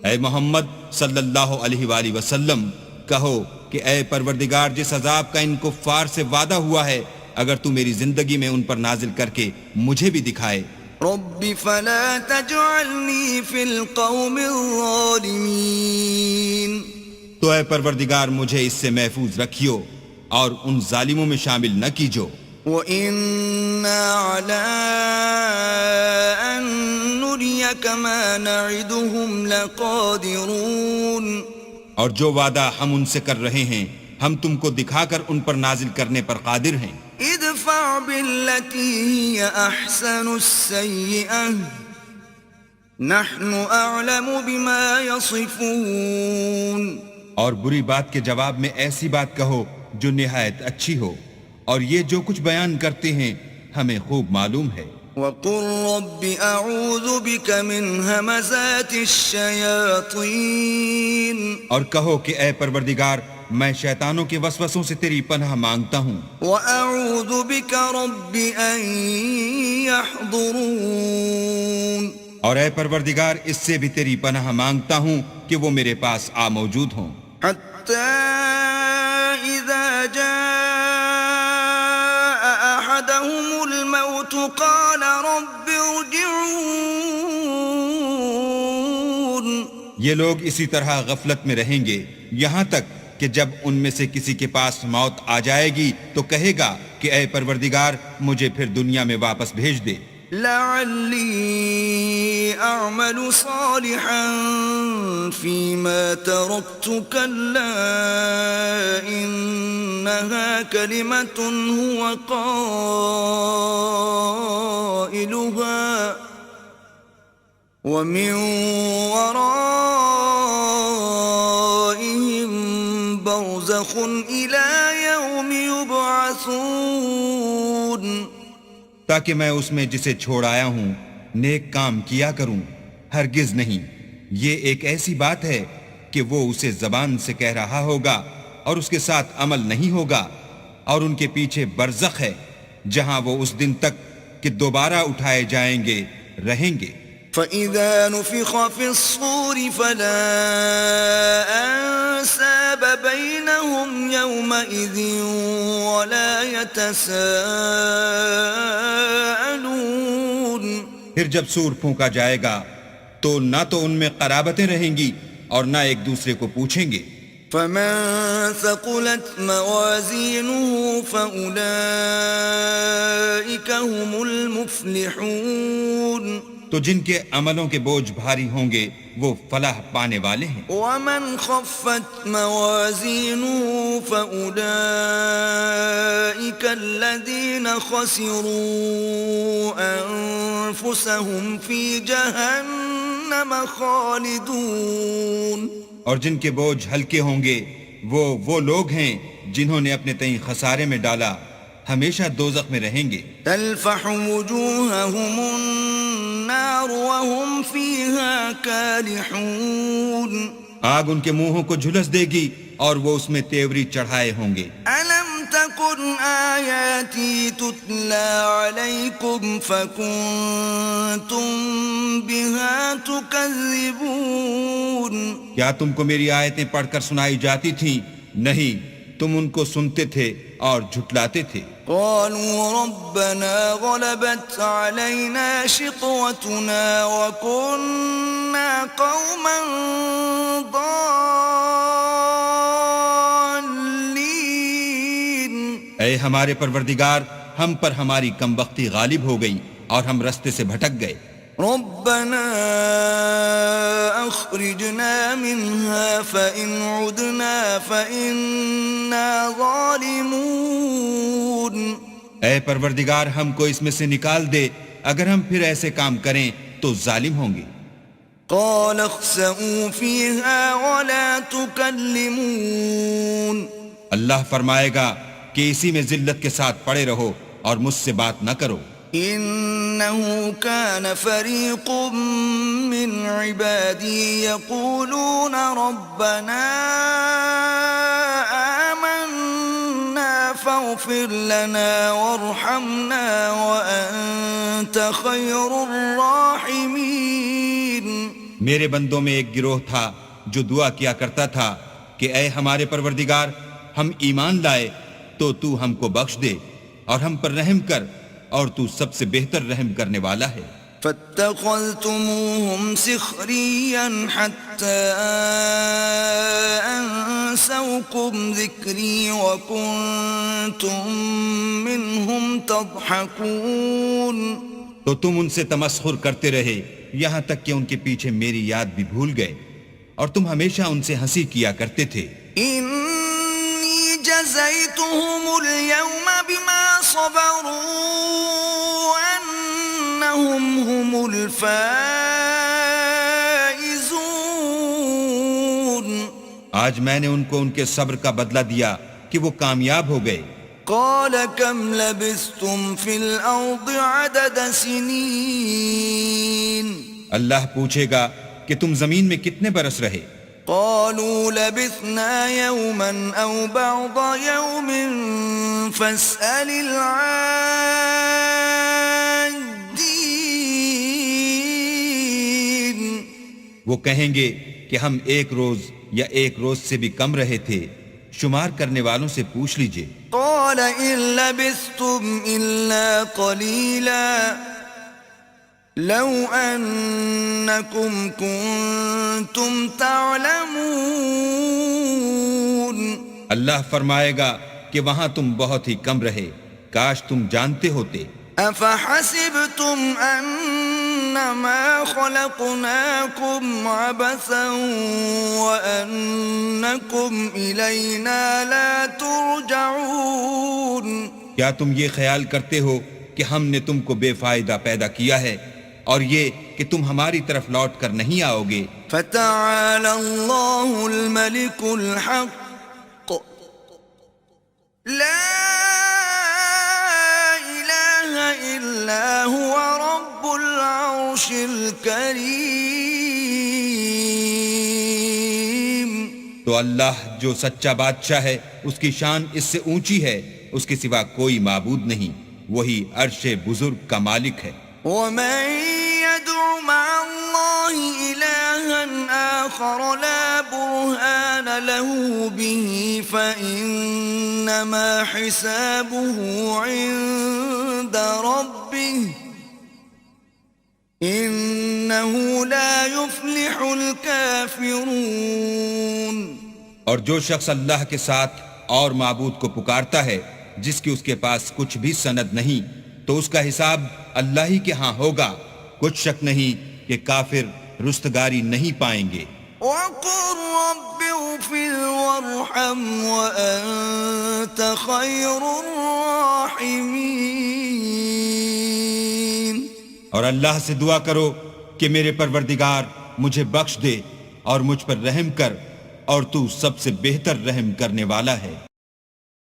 اے محمد صلی اللہ علیہ وآلہ وسلم کہو کہ اے پروردگار جس عذاب کا ان کفار سے وعدہ ہوا ہے اگر تو میری زندگی میں ان پر نازل کر کے مجھے بھی دکھائے۔ رب فلا تجعلني في القوم الظالمين تو اے پروردگار مجھے اس سے محفوظ رکھیو اور ان ظالموں میں شامل نہ کیجو۔ وَإِنَّا عَلَىٰ أَن نُّرِيَكَ مَا نَعِدُهُمْ لَقَادِرُونَ اور جو وعدہ ہم ان سے کر رہے ہیں ہم تم کو دکھا کر ان پر نازل کرنے پر قادر ہیں۔ ادفع بالتي هي أحسن السيئة نحن أعلم بما يصفون اور بری بات کے جواب میں ایسی بات کہو جو نہایت اچھی ہو، اور یہ جو کچھ بیان کرتے ہیں ہمیں خوب معلوم ہے۔ وقل رب أعوذ بك من همزات الشياطين اور کہو کہ اے پروردگار میں شیطانوں کے وسوسوں سے تیری پناہ مانگتا ہوں، وأعوذ بك رب أن يحضرون اور اے پروردگار اس سے بھی تیری پناہ مانگتا ہوں کہ وہ میرے پاس آ موجود ہوں، حتى إذا جاء أحدهم الموت قال رب ارجعون یہ لوگ اسی طرح غفلت میں رہیں گے یہاں تک کہ جب ان میں سے کسی کے پاس موت آ جائے گی تو کہے گا کہ اے پروردگار مجھے پھر دنیا میں واپس بھیج دے، لعلی اعمل صالحا فيما تركت كلا انها كلمة هو قائلها ومن ورائهم برزخ إلى يوم يبعثون تاکہ میں اس میں جسے چھوڑ آیا ہوں نیک کام کیا کروں، ہرگز نہیں، یہ ایک ایسی بات ہے کہ وہ اسے زبان سے کہہ رہا ہوگا اور اس کے ساتھ عمل نہیں ہوگا، اور ان کے پیچھے برزخ ہے جہاں وہ اس دن تک کہ دوبارہ اٹھائے جائیں گے رہیں گے۔ فَإِذَا نُفِخَ فِي الصُّورِ فَلَا أَنْسَابَ بَيْنَهُمْ يَوْمَئِذٍ وَلَا يَتَسَاءَلُونَ پھر جب سور پھونکا جائے گا تو نہ تو ان میں قرابتیں رہیں گی اور نہ ایک دوسرے کو پوچھیں گے۔ فَمَنْ ثَقُلَتْ مَوَازِينُهُ فَأُولَئِكَ هُمُ الْمُفْلِحُونَ تو جن کے عملوں کے بوجھ بھاری ہوں گے وہ فلاح پانے والے ہیں۔ وَمَنْ خَفَّتْ مَوَازِينُهُ فَأُولَئِكَ الَّذِينَ خَسِرُوا أَنفُسَهُمْ فِي جَهَنَّمَ خَالِدُونَ اور جن کے بوجھ ہلکے ہوں گے وہ لوگ ہیں جنہوں نے اپنے تئیں خسارے میں ڈالا، ہمیشہ دوزخ میں رہیں گے۔ تلفح وجوههم النار وهم فيها كالحون آگ ان کے منہوں کو جھلس دے گی اور وہ اس میں تیوری چڑھائے ہوں گے۔ ألم تكن آياتي تتلى عليكم فكنتم بها تكذبون کیا تم کو میری آیتیں پڑھ کر سنائی جاتی تھیں؟ نہیں، تم ان کو سنتے تھے اور جھٹلاتے تھے۔ قالوا ربنا غلبت علينا شقوتنا وكنا قوما ضالين اے ہمارے پروردگار ہم پر ہماری کم بختی غالب ہو گئی اور ہم رستے سے بھٹک گئے۔ ربنا اخرجنا منها فإن عدنا فإنا ظالمون اے پروردگار ہم کو اس میں سے نکال دے، اگر ہم پھر ایسے کام کریں تو ظالم ہوں گے۔ قال اخسئوا فيها ولا تكلمون اللہ فرمائے گا کہ اسی میں ذلت کے ساتھ پڑے رہو اور مجھ سے بات نہ کرو۔ إنه كان فريق من عبادي يقولون ربنا آمنا فاغفر لنا وارحمنا وأنت خير الراحمين میرے بندوں میں ایک گروہ تھا جو دعا کیا کرتا تھا کہ اے ہمارے پروردگار ہم ایمان لائے تو تو ہم کو بخش دے اور ہم پر رحم کر، اور تو سب سے بہتر رحم کرنے والا ہے۔ فاتخذتموهم سخريا حتى أنسوكم ذكري وكنتم منهم تضحكون تو تم ان سے تمسخر کرتے رہے یہاں تک کہ ان کے پیچھے میری یاد بھی بھول گئے، اور تم ہمیشہ ان سے ہنسی کیا کرتے تھے۔ إني جزيتهم اليوم بما صبروا أنهم هم الفائزون آج میں نے ان کو ان کے صبر کا بدلہ دیا کہ وہ کامیاب ہو گئے. قال كم لبثتم في الأرض عدد سنين اللہ پوچھے گا کہ تم زمین میں کتنے برس رہے؟ قالوا لبثنا يوما أو بعض يوم فاسأل العادين. وہ کہیں گے کہ ہم ایک روز یا ایک روز سے بھی کم رہے تھے، شمار کرنے والوں سے پوچھ لیجئے. قال إن لبثتم إلا قليلا لو أنكم كنتم تعلمون. اللہ فرمائے گا کہ وہاں تم بہت ہی کم رہے، کاش تم جانتے ہوتے. أفحسبتم أنما خلقناكم عبثا وأنكم إلينا لا ترجعون. کیا تم یہ خیال کرتے ہو کہ ہم نے تم کو بے فائدہ پیدا کیا ہے اور یہ کہ تم ہماری طرف لوٹ کر نہیں آؤ گے؟ فتعالى الله الملك الحق لا إله إلا هو رب العرش الكريم. تو اللہ جو سچا بادشاہ ہے اس کی شان اس سے اونچی ہے، اس کے سوا کوئی معبود نہیں، وہی عرش بزرگ کا مالک ہے. ومن يدع مع الله إلها آخر لا برهان له به فإنما حسابه عند ربه إنه لا يفلح الكافرون. اور جو شخص اللہ کے ساتھ اور معبود کو پکارتا ہے جس کی اس کے پاس کچھ بھی سند نہیں، تو اس کا حساب اللہ ہی کے ہاں ہوگا، کچھ شک نہیں کہ کافر رستگاری نہیں پائیں گے. وَقُلْ رَبِّ اغْفِرْ وَارْحَمْ وَأَنْتَ خَيْرُ الرَّاحِمِينَ. اور اللہ سے دعا کرو کہ میرے پروردگار مجھے بخش دے اور مجھ پر رحم کر، اور تو سب سے بہتر رحم کرنے والا ہے.